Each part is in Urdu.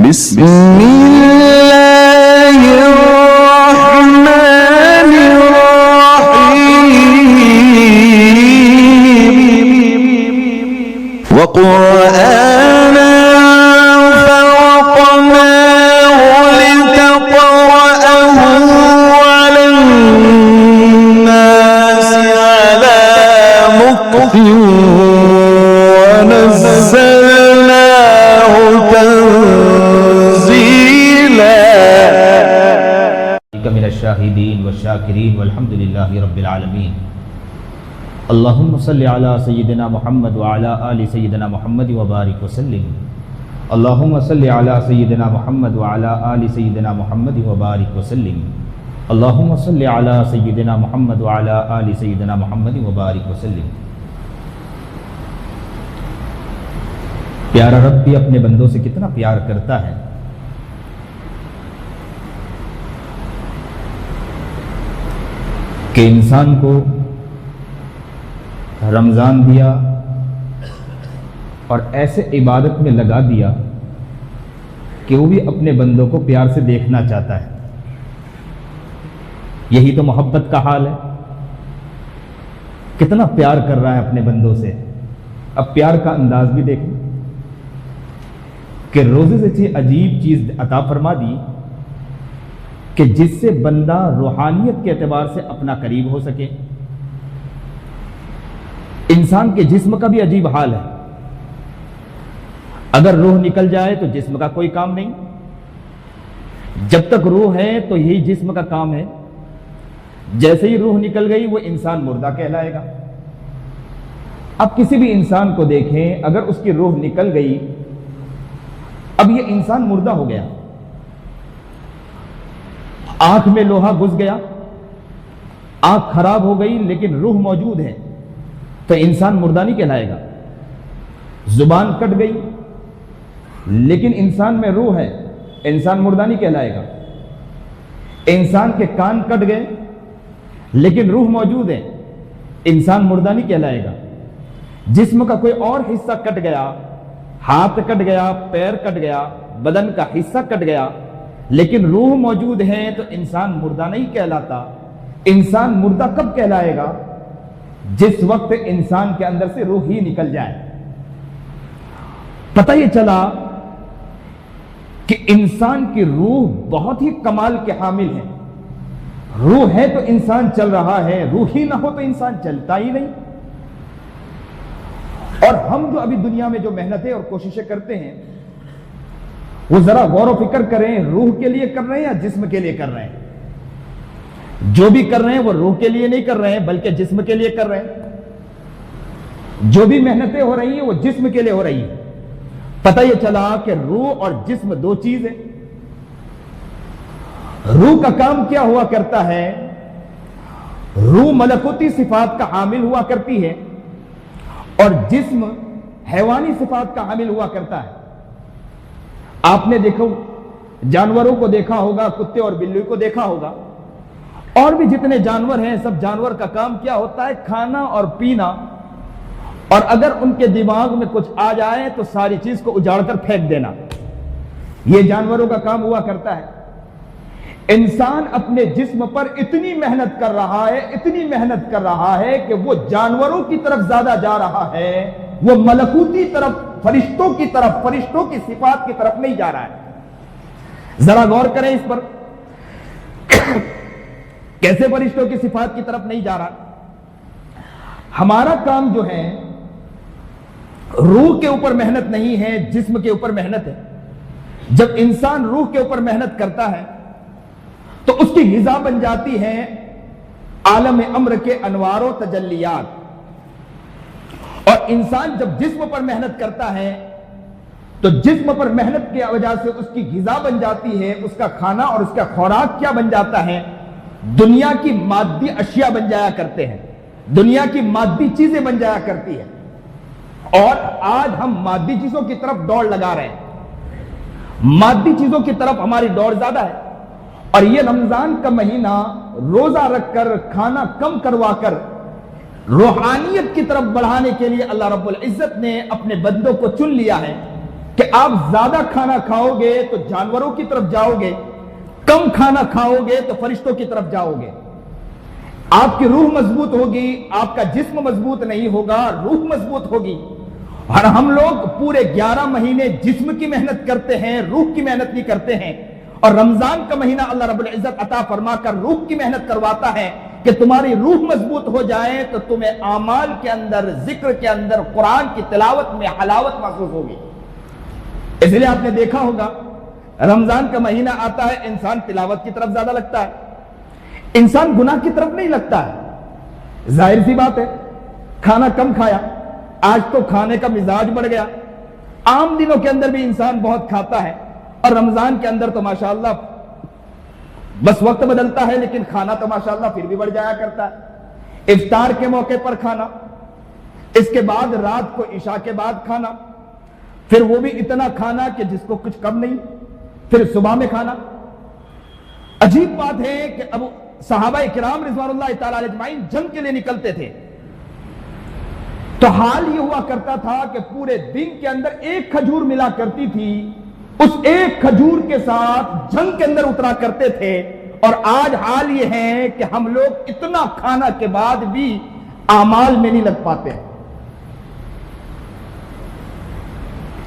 بسم الله الرحمن الرحيم وقرآنا فرقناه لتقرأه على الناس على مكث ونزلناه تنزيلا من الشاهدين والشاكرين والحمد لله رب العالمين. اللهم صل على سيدنا محمد وعلى آل سيدنا محمد وبارك وسلم. اللهم صل على سيدنا محمد وعلى آل سيدنا محمد وبارك وسلم. اللهم صل على سيدنا محمد وعلى آل سيدنا محمد وبارك وسلم. پیارا رب بھی اپنے بندوں سے کتنا پیار کرتا ہے. کہ انسان کو رمضان دیا اور ایسے عبادت میں لگا دیا کہ وہ بھی اپنے بندوں کو پیار سے دیکھنا چاہتا ہے. یہی تو محبت کا حال ہے. کتنا پیار کر رہا ہے اپنے بندوں سے. اب پیار کا انداز بھی دیکھیں کہ روزے سے عجیب چیز عطا فرما دی کہ جس سے بندہ روحانیت کے اعتبار سے اپنا قریب ہو سکے. انسان کے جسم کا بھی عجیب حال ہے. اگر روح نکل جائے تو جسم کا کوئی کام نہیں. جب تک روح ہے تو یہی جسم کا کام ہے. جیسے ہی روح نکل گئی وہ انسان مردہ کہلائے گا. اب کسی بھی انسان کو دیکھیں, اگر اس کی روح نکل گئی, اب یہ انسان مردہ ہو گیا. آنکھ میں لوہا گھس گیا, آنکھ خراب ہو گئی لیکن روح موجود ہے تو انسان مردہ نہیں کہلائے گا. زبان کٹ گئی لیکن انسان میں روح ہے, انسان مردہ نہیں کہلائے گا. انسان کے کان کٹ گئے لیکن روح موجود ہے, انسان مردہ نہیں کہلائے گا. جسم کا کوئی اور حصہ کٹ گیا, ہاتھ کٹ گیا, پیر کٹ گیا, بدن کا حصہ کٹ گیا لیکن روح موجود ہے تو انسان مردہ نہیں کہلاتا. انسان مردہ کب کہلائے گا؟ جس وقت انسان کے اندر سے روح ہی نکل جائے. پتہ یہ چلا کہ انسان کی روح بہت ہی کمال کے حامل ہے. روح ہے تو انسان چل رہا ہے, روح ہی نہ ہو تو انسان چلتا ہی نہیں. اور ہم جو ابھی دنیا میں جو محنتیں اور کوششیں کرتے ہیں وہ ذرا غور و فکر کریں, روح کے لیے کر رہے ہیں یا جسم کے لیے کر رہے ہیں؟ جو بھی کر رہے ہیں وہ روح کے لیے نہیں کر رہے ہیں بلکہ جسم کے لیے کر رہے ہیں. جو بھی محنتیں ہو رہی ہیں وہ جسم کے لیے ہو رہی ہیں. پتہ یہ چلا کہ روح اور جسم دو چیز ہیں. روح کا کام کیا ہوا کرتا ہے؟ روح ملکوتی صفات کا حامل ہوا کرتی ہے اور جسم حیوانی صفات کا حامل ہوا کرتا ہے. آپ نے دیکھو جانوروں کو دیکھا ہوگا, کتے اور بلی کو دیکھا ہوگا, اور بھی جتنے جانور ہیں سب جانور کا کام کیا ہوتا ہے؟ کھانا اور پینا. اور اگر ان کے دماغ میں کچھ آ جائے تو ساری چیز کو اجاڑ کر پھینک دینا. یہ جانوروں کا کام ہوا کرتا ہے. انسان اپنے جسم پر اتنی محنت کر رہا ہے, اتنی محنت کر رہا ہے کہ وہ جانوروں کی طرف زیادہ جا رہا ہے, وہ ملکوتی طرف, فرشتوں کی طرف, فرشتوں کی صفات کی طرف نہیں جا رہا ہے. ذرا غور کریں اس پر. کیسے فرشتوں کی صفات کی طرف نہیں جا رہا؟ ہمارا کام جو ہے روح کے اوپر محنت نہیں ہے, جسم کے اوپر محنت ہے. جب انسان روح کے اوپر محنت کرتا ہے تو اس کی غذا بن جاتی ہے عالم امر کے انوار و تجلیات. اور انسان جب جسم پر محنت کرتا ہے تو جسم پر محنت کی وجہ سے اس کی غذا بن جاتی ہے, اس کا کھانا اور اس کا خوراک کیا بن جاتا ہے؟ دنیا کی مادی اشیاء بن جایا کرتے ہیں, دنیا کی مادی چیزیں بن جایا کرتی ہے. اور آج ہم مادی چیزوں کی طرف دوڑ لگا رہے ہیں, مادی چیزوں کی طرف ہماری دوڑ زیادہ ہے. اور یہ رمضان کا مہینہ روزہ رکھ کر, کھانا کم کروا کر روحانیت کی طرف بڑھانے کے لیے اللہ رب العزت نے اپنے بندوں کو چن لیا ہے. کہ آپ زیادہ کھانا کھاؤ گے تو جانوروں کی طرف جاؤ گے، کم کھانا کھاؤ گے تو فرشتوں کی طرف جاؤ گے۔ آپ کی روح مضبوط ہوگی، آپ کا جسم مضبوط نہیں ہوگا، روح مضبوط ہوگی۔ اور ہم لوگ پورے 11 مہینے جسم کی محنت کرتے ہیں، روح کی محنت نہیں کرتے ہیں، اور رمضان کا مہینہ اللہ رب العزت عطا فرما کر روح کی محنت کرواتا ہے کہ تمہاری روح مضبوط ہو جائے تو تمہیں اعمال کے اندر، ذکر کے اندر، قرآن کی تلاوت میں حلاوت محسوس ہوگی۔ اس لیے آپ نے دیکھا ہوگا رمضان کا مہینہ آتا ہے، انسان تلاوت کی طرف زیادہ لگتا ہے، انسان گناہ کی طرف نہیں لگتا ہے۔ ظاہر سی بات ہے، کھانا کم کھایا، آج تو کھانے کا مزاج بڑھ گیا۔ عام دنوں کے اندر بھی انسان بہت کھاتا ہے، اور رمضان کے اندر تو ماشاءاللہ بس وقت بدلتا ہے لیکن کھانا تو ماشاءاللہ پھر بھی بڑھ جایا کرتا ہے۔ افطار کے موقع پر کھانا، اس کے بعد رات کو عشاء کے بعد کھانا، پھر وہ بھی اتنا کھانا کہ جس کو کچھ کم نہیں، پھر صبح میں کھانا۔ عجیب بات ہے کہ اب صحابہ کرام رضوان اللہ تعالی علیہ اجمعین جنگ کے لیے نکلتے تھے تو حال یہ ہوا کرتا تھا کہ پورے دن کے اندر ایک کھجور ملا کرتی تھی، اس ایک کھجور کے ساتھ جنگ کے اندر اترا کرتے تھے۔ اور آج حال یہ ہے کہ ہم لوگ اتنا کھانا کے بعد بھی اعمال میں نہیں لگ پاتے۔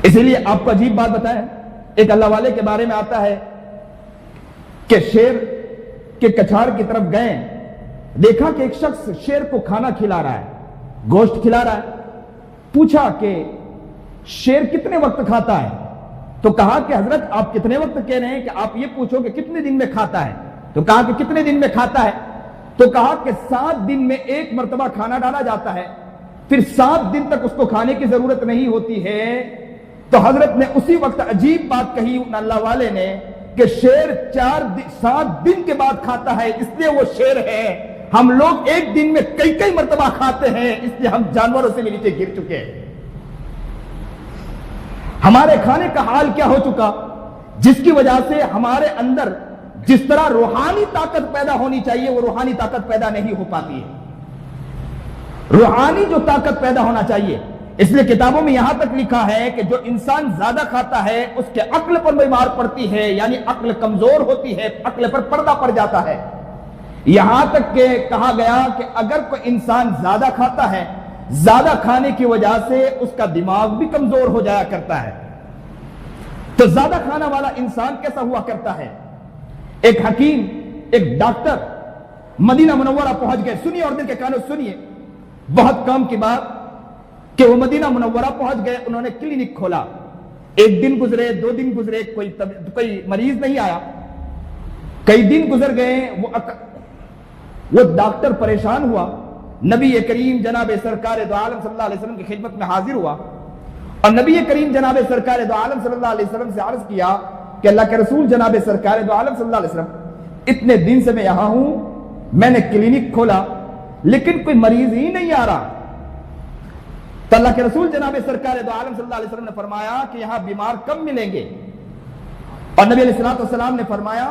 اسی لیے آپ کو عجیب بات بتائیں، ایک اللہ والے کے بارے میں آتا ہے کہ شیر کے کچھاڑ کی طرف گئے، دیکھا کہ ایک شخص شیر کو کھانا کھلا رہا ہے، گوشت کھلا رہا ہے۔ پوچھا کہ شیر کتنے وقت کھاتا ہے؟ تو کہا کہ حضرت آپ کتنے وقت کہہ رہے ہیں کہ آپ یہ پوچھو کہ کتنے دن میں کھاتا ہے؟ تو کہا کہ کتنے دن میں کھاتا ہے؟ تو کہا کہ 7 دن میں ایک مرتبہ کھانا ڈالا جاتا ہے، پھر 7 دن تک اس کو کھانے کی ضرورت نہیں ہوتی ہے۔ تو حضرت نے اسی وقت عجیب بات کہی اللہ والے نے کہ شیر 7 دن کے بعد کھاتا ہے، اس لیے وہ شیر ہے۔ ہم لوگ ایک دن میں کئی مرتبہ کھاتے ہیں، اس لیے ہم جانوروں سے بھی نیچے گر چکے ہیں۔ ہمارے کھانے کا حال کیا ہو چکا، جس کی وجہ سے ہمارے اندر جس طرح روحانی طاقت پیدا ہونی چاہیے وہ روحانی طاقت پیدا نہیں ہو پاتی ہے۔ روحانی جو طاقت پیدا ہونا چاہیے، اس لیے کتابوں میں یہاں تک لکھا ہے کہ جو انسان زیادہ کھاتا ہے اس کے عقل پر بیمار پڑتی ہے، یعنی عقل کمزور ہوتی ہے، عقل پر پردہ پڑ جاتا ہے۔ یہاں تک کہ کہا گیا کہ اگر کوئی انسان زیادہ کھاتا ہے، زیادہ کھانے کی وجہ سے اس کا دماغ بھی کمزور ہو جایا کرتا ہے۔ تو زیادہ کھانا والا انسان کیسا ہوا کرتا ہے؟ ایک حکیم، ایک ڈاکٹر مدینہ منورہ پہنچ گئے۔ سنیے اور دل کے کانوں سنیے، بہت کام کی بات کہ وہ مدینہ منورہ پہنچ گئے، انہوں نے کلینک کھولا۔ ایک دن گزرے، 2 دن گزرے، کوئی مریض نہیں آیا۔ کئی دن گزر گئے، وہ ڈاکٹر پریشان ہوا، نبی کریم جناب سرکار دو عالم صلی اللہ علیہ وسلم کی خدمت میں حاضر ہوا، اور نبی کریم جناب سرکار دو عالم صلی اللہ علیہ وسلم سے عرض کیا کہ اللہ کے رسول جناب سرکار دو عالم صلی اللہ علیہ وسلم، اتنے دن سے میں یہاں ہوں، میں نے کلینک کھولا لیکن کوئی مریض ہی نہیں آ رہا۔ تو اللہ کے رسول جناب سرکار دو عالم صلی اللہ علیہ وسلم نے فرمایا کہ یہاں بیمار کم ملیں گے، اور نبی علیہ السلام نے فرمایا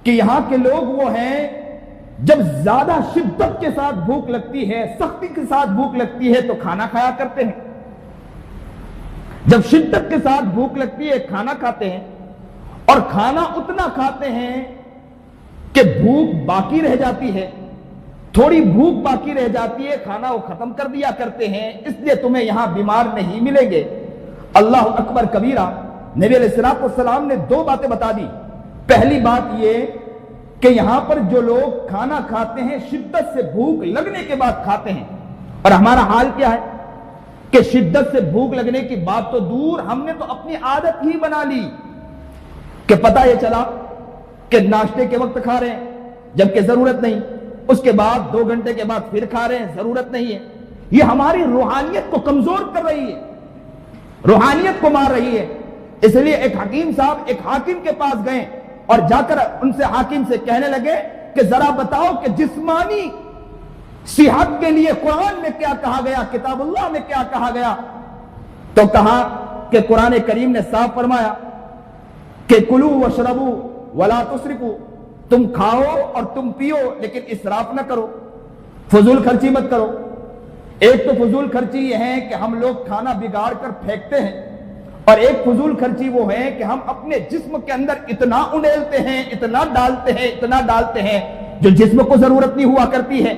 کہ یہاں کے لوگ وہ ہیں جب زیادہ شدت کے ساتھ بھوک لگتی ہے، سختی کے ساتھ بھوک لگتی ہے تو کھانا کھایا کرتے ہیں، جب شدت کے ساتھ بھوک لگتی ہے کھانا کھاتے ہیں، اور کھانا اتنا کھاتے ہیں کہ بھوک باقی رہ جاتی ہے، تھوڑی بھوک باقی رہ جاتی ہے، کھانا وہ ختم کر دیا کرتے ہیں، اس لیے تمہیں یہاں بیمار نہیں ملیں گے۔ اللہ اکبر کبیرہ۔ نبی علیہ السلام نے 2 باتیں بتا دی۔ پہلی بات یہ کہ یہاں پر جو لوگ کھانا کھاتے ہیں شدت سے بھوک لگنے کے بعد کھاتے ہیں، اور ہمارا حال کیا ہے کہ شدت سے بھوک لگنے کی بات تو دور، ہم نے تو اپنی عادت ہی بنا لی کہ پتہ یہ چلا کہ ناشتے کے وقت کھا رہے ہیں جبکہ ضرورت نہیں، اس کے بعد 2 گھنٹے کے بعد پھر کھا رہے ہیں، ضرورت نہیں ہے۔ یہ ہماری روحانیت کو کمزور کر رہی ہے، روحانیت کو مار رہی ہے۔ اس لیے ایک حکیم صاحب ایک حاکم کے پاس گئے اور جا کر ان سے حاکم سے کہنے لگے کہ ذرا بتاؤ کہ جسمانی صحت کے لیے قرآن میں کیا کہا گیا، کتاب اللہ میں کیا کہا گیا؟ تو کہا کہ قرآن کریم نے صاف فرمایا کہ کلو وشربو ولا تسرفو، تم کھاؤ اور تم پیو لیکن اسراف نہ کرو، فضول خرچی مت کرو۔ ایک تو فضول خرچی یہ ہے کہ ہم لوگ کھانا بگاڑ کر پھینکتے ہیں، اور ایک فضول خرچی وہ ہے کہ ہم اپنے جسم کے اندر اتنا انڈیلتے ہیں، اتنا ڈالتے ہیں جو جسم کو ضرورت نہیں ہوا کرتی ہے۔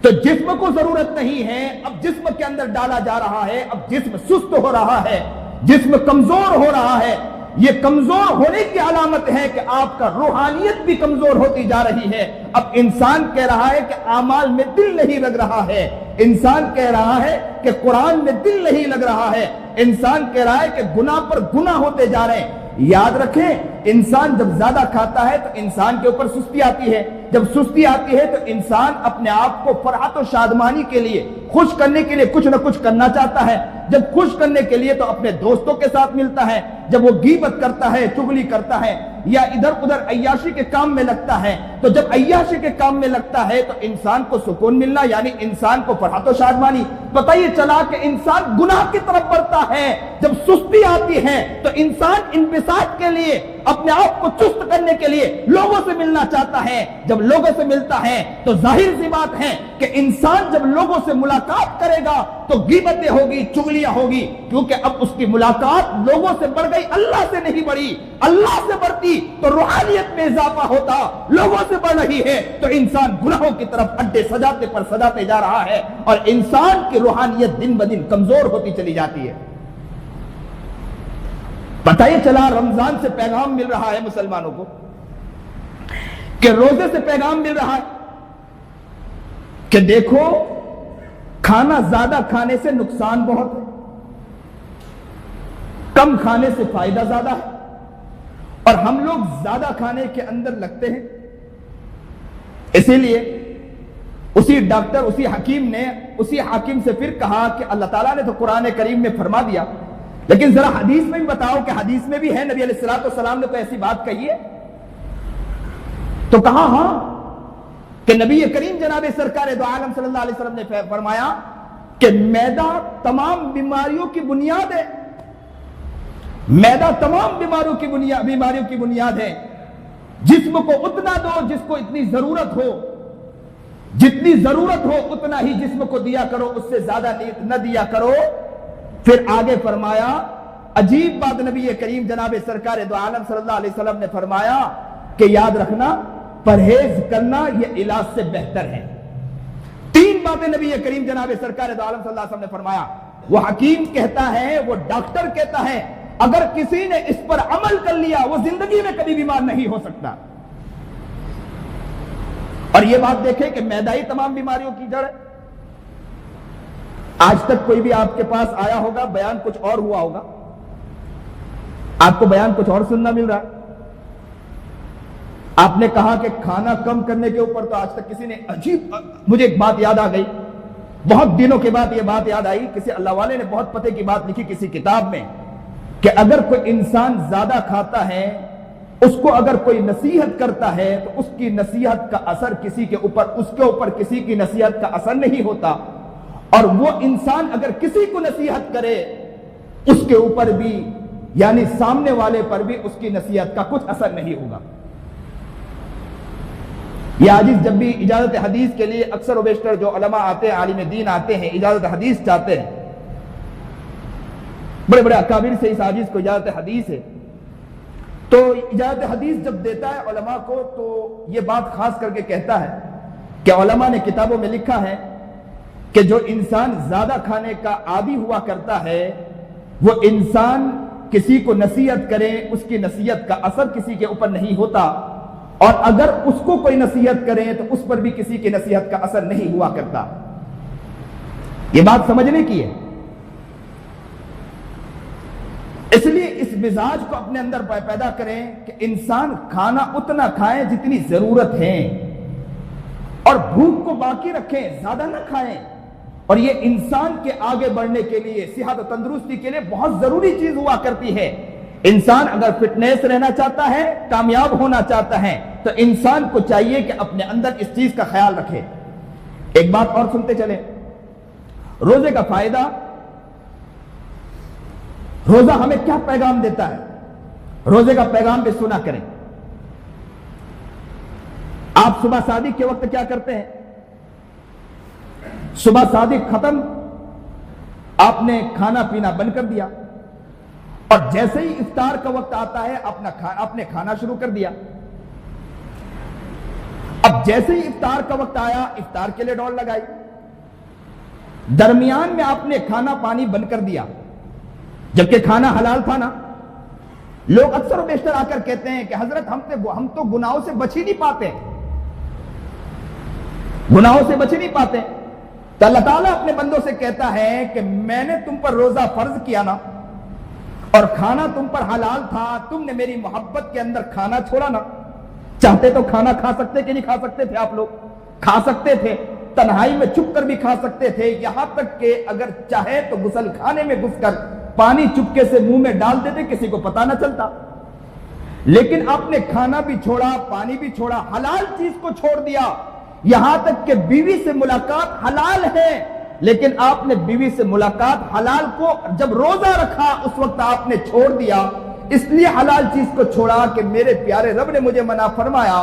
تو جسم کو ضرورت نہیں ہے، اب جسم کے اندر ڈالا جا رہا ہے، اب جسم سست ہو رہا ہے، جسم کمزور ہو رہا ہے۔ یہ کمزور ہونے کی علامت ہے کہ آپ کا روحانیت بھی کمزور ہوتی جا رہی ہے۔ اب انسان کہہ رہا ہے کہ اعمال میں دل نہیں لگ رہا ہے، انسان کہہ رہا ہے کہ قرآن میں دل نہیں لگ رہا ہے، انسان کہہ رہا ہے کہ گناہ پر گناہ ہوتے جا رہے ہیں۔ یاد رکھیں، انسان جب زیادہ کھاتا ہے تو انسان کے اوپر سستی آتی ہے، جب سستی آتی ہے تو انسان اپنے آپ کو فرحت و شادمانی کے لیے، خوش کرنے کے لیے کچھ نہ کچھ کرنا چاہتا ہے۔ جب خوش کرنے کے لیے تو اپنے دوستوں کے ساتھ ملتا ہے، جب وہ غیبت کرتا ہے، چغلی کرتا ہے یا ادھر ادھر عیاشی کے کام میں لگتا ہے، تو جب عیاشی کے کام میں لگتا ہے تو انسان کو سکون ملنا، یعنی انسان کو فرحت و شادمانی، پتہ یہ چلا کہ انسان گناہ کی طرف بڑھتا ہے۔ جب سستی آتی ہے تو انسان انبساط کے لیے، اپنے آپ کو چست کرنے کے لیے لوگوں سے ملنا چاہتا ہے۔ جب لوگوں سے ملتا ہے تو ظاہر سی بات ہے کہ انسان جب لوگوں سے ملاقات کرے گا تو غیبتیں ہوگی، چغلیاں ہوگی، کیونکہ اب اس کی ملاقات لوگوں سے بڑھ گئی، اللہ سے نہیں بڑھی۔ اللہ سے بڑھتی تو روحانیت میں اضافہ ہوتا، لوگوں سے بڑھ رہی ہے تو انسان گناہوں کی طرف اڈے سجاتے پر سجاتے جا رہا ہے، اور انسان کی روحانیت دن بدن کمزور ہوتی چلی جاتی ہے۔ پتہ یہ چلا رمضان سے پیغام مل رہا ہے مسلمانوں کو، کہ روزے سے پیغام مل رہا ہے کہ دیکھو کھانا زیادہ کھانے سے نقصان بہت ہے، کم کھانے سے فائدہ زیادہ ہے، اور ہم لوگ زیادہ کھانے کے اندر لگتے ہیں۔ اسی لیے اسی ڈاکٹر، اسی حکیم سے پھر کہا کہ اللہ تعالیٰ نے تو قرآن کریم میں فرما دیا، لیکن ذرا حدیث میں بھی بتاؤ کہ حدیث میں بھی ہے، نبی علیہ السلام نے کوئی ایسی بات کہی ہے؟ تو کہا ہاں، کہ نبی کریم جناب سرکار دو عالم صلی اللہ علیہ وسلم نے فرمایا کہ میدہ تمام بیماریوں کی بنیاد ہے، میدہ تمام بیماریوں کی بنیاد ہے۔ جسم کو اتنا دو جس کو اتنی ضرورت ہو، جتنی ضرورت ہو اتنا ہی جسم کو دیا کرو، اس سے زیادہ نہ دیا کرو۔ پھر آگے فرمایا، عجیب بات نبی کریم جناب سرکار دو عالم صلی اللہ علیہ وسلم نے فرمایا کہ یاد رکھنا، پرہیز کرنا یہ علاج سے بہتر ہے۔ تین باتیں نبی کریم جناب سرکار دو عالم صلی اللہ علیہ وسلم نے فرمایا۔ وہ حکیم کہتا ہے، وہ ڈاکٹر کہتا ہے، اگر کسی نے اس پر عمل کر لیا وہ زندگی میں کبھی بیمار نہیں ہو سکتا۔ اور یہ بات دیکھیں کہ میدہ ہی تمام بیماریوں کی جڑ ہے۔ آج تک کوئی بھی آپ کے پاس آیا ہوگا، بیان کچھ اور ہوا ہوگا، آپ کو بیان کچھ اور سننا مل رہا ہے۔ آپ نے کہا کہ کھانا کم کرنے کے اوپر، تو آج تک کسی نے عجیب، مجھے ایک بات یاد آ گئی، بہت دنوں کے بعد یہ بات یاد آئی، کسی اللہ والے نے بہت پتے کی بات لکھی کسی کتاب میں، کہ اگر کوئی انسان زیادہ کھاتا ہے، اس کو اگر کوئی نصیحت کرتا ہے تو اس کی نصیحت کا اثر کسی کے اوپر کسی کی نصیحت کا اثر نہیں ہوتا، اور وہ انسان اگر کسی کو نصیحت کرے اس کے اوپر بھی، یعنی سامنے والے پر بھی اس کی نصیحت کا کچھ اثر نہیں ہوگا۔ یہ عاجز جب بھی اجازت حدیث کے لیے اکثر و بیشتر جو علماء آتے ہیں، عالم دین آتے ہیں، اجازت حدیث چاہتے ہیں، بڑے بڑے اکابر سے اس عاجز کو اجازت حدیث ہے، تو اجازت حدیث جب دیتا ہے علماء کو تو یہ بات خاص کر کے کہتا ہے کہ علماء نے کتابوں میں لکھا ہے کہ جو انسان زیادہ کھانے کا عادی ہوا کرتا ہے، وہ انسان کسی کو نصیحت کرے، اس کی نصیحت کا اثر کسی کے اوپر نہیں ہوتا، اور اگر اس کو کوئی نصیحت کرے تو اس پر بھی کسی کی نصیحت کا اثر نہیں ہوا کرتا۔ یہ بات سمجھنے کی ہے۔ اس لیے اس مزاج کو اپنے اندر پیدا کریں کہ انسان کھانا اتنا کھائیں جتنی ضرورت ہے، اور بھوک کو باقی رکھیں، زیادہ نہ کھائیں۔ اور یہ انسان کے آگے بڑھنے کے لیے، صحت و تندرستی کے لیے بہت ضروری چیز ہوا کرتی ہے۔ انسان اگر فٹنس رہنا چاہتا ہے، کامیاب ہونا چاہتا ہے، تو انسان کو چاہیے کہ اپنے اندر اس چیز کا خیال رکھے۔ ایک بات اور سنتے چلیں، روزے کا فائدہ، روزہ ہمیں کیا پیغام دیتا ہے، روزے کا پیغام بھی سنا کریں۔ آپ صبح صادق کے وقت کیا کرتے ہیں؟ صبح صادق ختم، آپ نے کھانا پینا بند کر دیا، اور جیسے ہی افطار کا وقت آتا ہے اپنے کھانا شروع کر دیا. اب جیسے ہی افطار کا وقت آیا افطار کے لیے دوڑ لگائی. درمیان میں آپ نے کھانا پانی بند کر دیا جبکہ کھانا حلال تھا نا. لوگ اکثر و بیشتر آ کر کہتے ہیں کہ حضرت ہم تو گناہوں سے بچ ہی نہیں پاتے, گناہوں سے بچ ہی نہیں پاتے. تو اللہ تعالیٰ اپنے بندوں سے کہتا ہے کہ میں نے تم پر روزہ فرض کیا نا, اور کھانا تم پر حلال تھا, تم نے میری محبت کے اندر کھانا چھوڑا نا. چاہتے تو کھانا کھا سکتے کہ نہیں کھا سکتے تھے؟ آپ لوگ کھا سکتے تھے, تنہائی میں چھپ کر بھی کھا سکتے تھے, یہاں تک کہ اگر چاہے تو غسل خانے میں گھس کر پانی چپکے سے منہ میں ڈال دیتے, کسی کو پتا نہ چلتا. لیکن آپ نے کھانا بھی چھوڑا, پانی بھی چھوڑا, حلال چیز کو چھوڑ دیا. یہاں تک کہ بیوی سے ملاقات حلال ہے, لیکن آپ نے بیوی سے ملاقات حلال کو جب روزہ رکھا اس وقت آپ نے چھوڑ دیا. اس لیے حلال چیز کو چھوڑا کہ میرے پیارے رب نے مجھے منع فرمایا.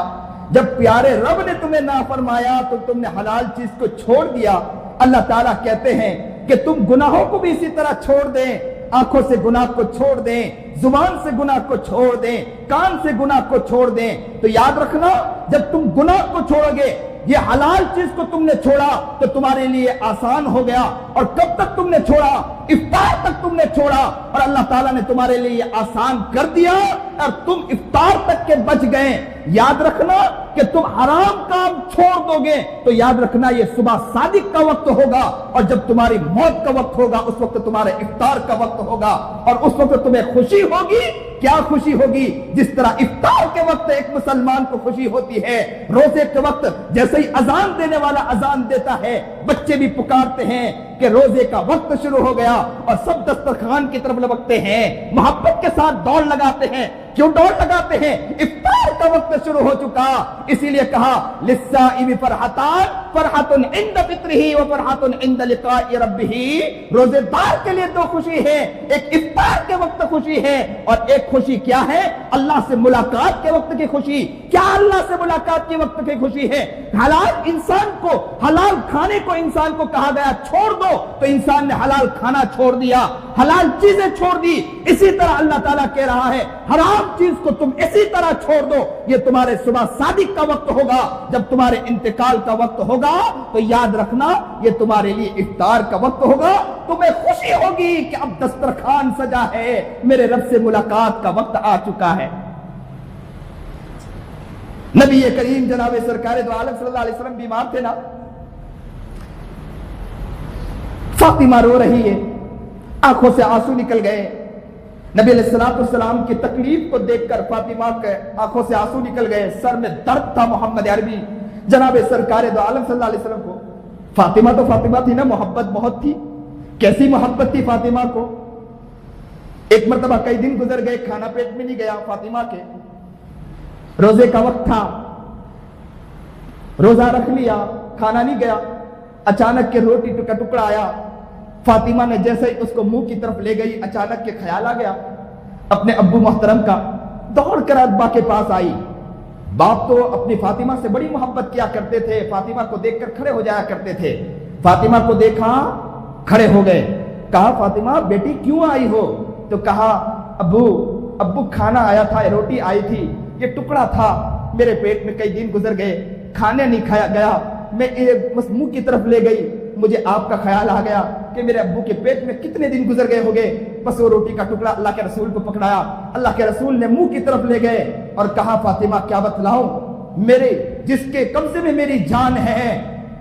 جب پیارے رب نے تمہیں نہ فرمایا تو تم نے حلال چیز کو چھوڑ دیا. اللہ تعالیٰ کہتے ہیں کہ تم گناہوں کو بھی اسی طرح چھوڑ دیں, آنکھوں سے گناہ کو چھوڑ دیں, زبان سے گناہ کو چھوڑ دیں, کان سے گناہ کو چھوڑ دیں. تو یاد رکھنا, جب تم گناہ کو چھوڑو گے, یہ حلال چیز کو تم نے چھوڑا تو تمہارے لیے آسان ہو گیا. اور کب تک تم نے چھوڑا؟ افطار تک تم نے چھوڑا, اور اللہ تعالیٰ نے تمہارے لیے یہ آسان کر دیا اور تم افطار تک کے بچ گئے. یاد رکھنا کہ تم حرام کام چھوڑ دو گے تو یاد رکھنا یہ صبح صادق کا وقت ہوگا, اور جب تمہاری موت کا وقت ہوگا اس وقت تمہارے افطار کا وقت ہوگا, اور اس وقت تمہیں خوشی ہوگی. کیا خوشی ہوگی؟ جس طرح افطار کے وقت ایک مسلمان کو خوشی ہوتی ہے, روزے کے وقت جیسے ہی اذان دینے والا اذان دیتا ہے, بچے بھی پکارتے ہیں کہ روزے کا وقت شروع ہو گیا, اور سب دسترخوان کی طرف لپکتے ہیں, محبت کے ساتھ دوڑ لگاتے ہیں. کیوں دوڑ لگاتے ہیں؟ افطار کا وقت شروع ہو چکا. اسی لیے کہا للصائم فرحتان, فرحۃ عند فطرہ و فرحۃ عند لقاء ربہ. روزے دار کے لیے دو خوشی ہے, ایک افطار کے وقت خوشی ہے, اور ایک خوشی کیا ہے؟ اللہ سے ملاقات کے وقت کی خوشی. کیا اللہ سے ملاقات کے وقت کی خوشی ہے؟ حلال انسان کو, حلال کھانے کو انسان کو کہا گیا چھوڑ دو, تو انسان نے حلال کھانا چھوڑ دیا, حلال چیزیں چھوڑ دی. اسی طرح اللہ تعالیٰ کہہ رہا ہے حرام چیز کو تم اسی طرح چھوڑ دو. یہ تمہارے صبح صادق کا وقت ہوگا, جب تمہارے انتقال کا وقت ہوگا تو یاد رکھنا یہ تمہارے لیے افطار کا وقت ہوگا. تمہیں خوشی ہوگی کہ اب دسترخوان سجا ہے, میرے رب سے ملاقات کا وقت آ چکا ہے. نبی کریم جناب سرکار دو عالم صلی اللہ علیہ وسلم بیمار تھے نا, فاطمہ رو رہی ہے, آنکھوں سے آنسو نکل گئے. نبی علیہ السلام کی تکلیف کو دیکھ کر فاطمہ کے آنکھوں سے آنسو نکل گئے, سر میں درد تھا. محمد عربی جناب سرکار دو عالم صلی اللہ علیہ وسلم کو, فاطمہ تو فاطمہ تھی نا, محبت بہت تھی. کیسی محبت تھی فاطمہ کو. ایک مرتبہ کئی دن گزر گئے, کھانا پیٹ میں نہیں گیا فاطمہ کے, روزے کا وقت تھا, روزہ رکھ لیا, کھانا نہیں گیا. اچانک کے روٹی کا ٹکڑا آیا, فاطمہ نے جیسے ہی اس کو منہ کی طرف لے گئی, اچانک کے خیال آ گیا اپنے ابو محترم کا. دوڑ کر ابا کے پاس آئی. باپ تو اپنی فاطمہ سے بڑی محبت کیا کرتے تھے, فاطمہ کو دیکھ کر کھڑے ہو جایا کرتے تھے. فاطمہ کو دیکھا, کھڑے ہو گئے. کہا فاطمہ بیٹی کیوں آئی ہو؟ تو کہا ابو کھانا آیا تھا, روٹی آئی تھی, یہ ٹکڑا تھا, میرے پیٹ میں کئی دن گزر گئے, کھانے نہیں کھایا گیا, میں بس منہ کی طرف لے گئی, مجھے آپ کا خیال آ گیا کہ میرے ابو کے پیٹ میں کتنے دن گزر گئے ہو گئے. بس وہ روٹی کا ٹکڑا اللہ کے رسول کو پکڑایا, اللہ کے رسول نے منہ کی طرف لے گئے اور کہا فاطمہ کیا بتلاؤں, میرے جس کے قبضے میں میری جان ہے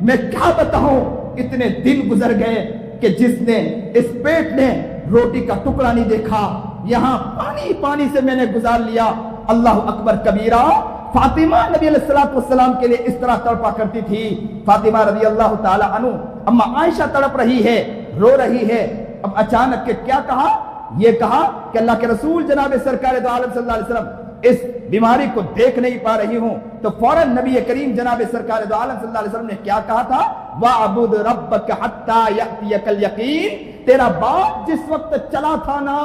میں کیا بتاؤں, اتنے دن گزر گئے کہ جس نے اس پیٹ نے روٹی کا ٹکڑا نہیں دیکھا, یہاں پانی پانی سے میں نے گزار لیا. اللہ اکبر کبیرہ. فاطمہ نبی علیہ السلام کے لیے اس طرح تڑپا کرتی تھی. فاطمہ رضی اللہ تعالی عنہ, اما عائشہ تڑپ رہی ہے, رو رہی ہے. اب اچانک کے کیا کہا؟ یہ کہا کہ اللہ کے رسول جناب سرکار دو عالم صلی اللہ علیہ وسلم اس بیماری کو دیکھ نہیں پا رہی ہوں. تو فوراً نبی کریم جناب سرکار دو عالم صلی اللہ علیہ وسلم نے کیا کہا تھا؟ وَعْبُدْ رَبَّكَ حَتَّى يَأْتِيَكَ الْيَقِينُ. تیرا باپ جس وقت چلا تھا نا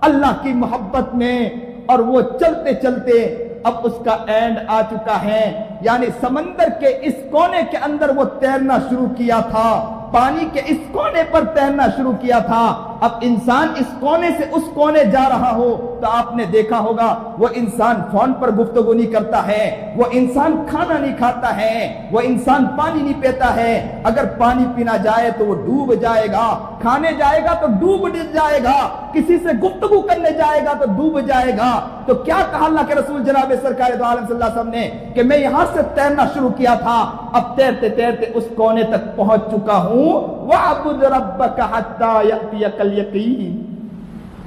اللہ کی محبت میں, اور وہ چلتے چلتے اب اس کا اینڈ آ چکا ہے, یعنی سمندر کے اس کونے کے اندر وہ تیرنا شروع کیا تھا, پانی کے اس کونے پر تیرنا شروع کیا تھا. اب انسان اس کونے سے اس کونے جا رہا ہو تو آپ نے دیکھا ہوگا وہ انسان فون پر گفتگو نہیں کرتا ہے، وہ انسان کھانا نہیں کھاتا ہے، وہ انسان پانی نہیں پیتا ہے، اگر پانی پینا جائے تو وہ ڈوب جائے گا، کھانے جائے گا تو ڈوب جائے گا، کسی سے گفتگو کرنے جائے گا تو ڈوب جائے گا۔ تو کیا کہا اللہ کے رسول جناب سرکار دو عالم صلی اللہ علیہ وسلم نے کہ میں یہاں سے تیرنا شروع کیا تھا، اب تیرتے تیرتے اس کونے تک پہنچ چکا ہوں۔ وَاعْبُدْ رَبَّكَ حَتَّى يَأْتِيَكَ الْيَقِينُ۔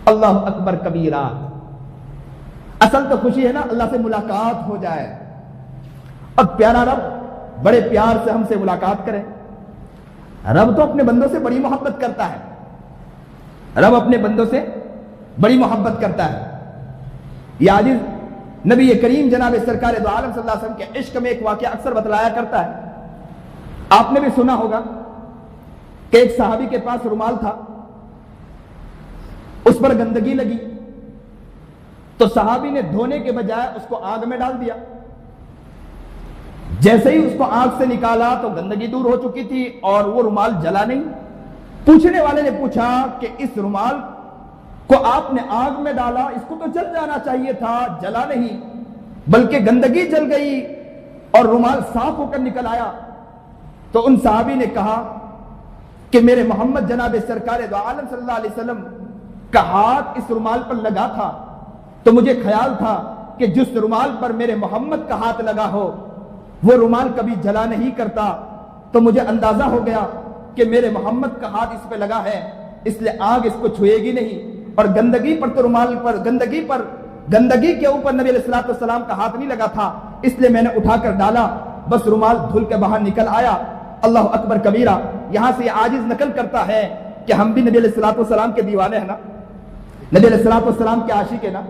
اللہ اکبر کبیرہ۔ اصل تو خوشی ہے نا اللہ سے ملاقات ہو جائے، اور پیارا رب بڑے پیار سے ہم سے ملاقات کرے۔ رب تو اپنے بندوں سے بڑی محبت کرتا ہے، رب اپنے بندوں سے بڑی محبت کرتا ہے۔ یہ عاجز نبی کریم جناب سرکار دو عالم صلی اللہ علیہ وسلم کے عشق میں ایک واقعہ اکثر بتلایا کرتا ہے۔ آپ نے بھی سنا ہوگا کہ ایک صحابی کے پاس رومال تھا، اس پر گندگی لگی تو صحابی نے دھونے کے بجائے اس کو آگ میں ڈال دیا۔ جیسے ہی اس کو آگ سے نکالا تو گندگی دور ہو چکی تھی اور وہ رومال جلا نہیں۔ پوچھنے والے نے پوچھا کہ اس رومال کو آپ نے آگ میں ڈالا، اس کو تو جل جانا چاہیے تھا، جلا نہیں بلکہ گندگی جل گئی اور رومال صاف ہو کر نکل آیا۔ تو ان صحابی نے کہا کہ میرے محمد جناب سرکار دو عالم صلی اللہ علیہ وسلم کا ہاتھ اس رومال پر لگا تھا تو مجھے خیال تھا کہ جس رومال پر میرے محمد کا ہاتھ لگا ہو وہ رومال کبھی جلا نہیں کرتا، تو مجھے اندازہ ہو گیا کہ میرے محمد کا ہاتھ اس پہ لگا ہے، اس لیے آگ اس کو چھوئے گی نہیں، اور گندگی پر تو رومال پر گندگی کے اوپر نبی علیہ الصلوۃ والسلام کا ہاتھ نہیں لگا تھا، اس لیے میں نے اٹھا کر ڈالا، بس رومال دھل کے باہر نکل آیا۔ اللہ اکبر کبیرہ۔ یہاں سے یہ عاجز نقل کرتا ہے کہ ہم بھی نبی علیہ الصلوۃ والسلام کے دیوانے ہیں نا، نبی علیہ الصلوۃ والسلام کے عاشق ہیں نا،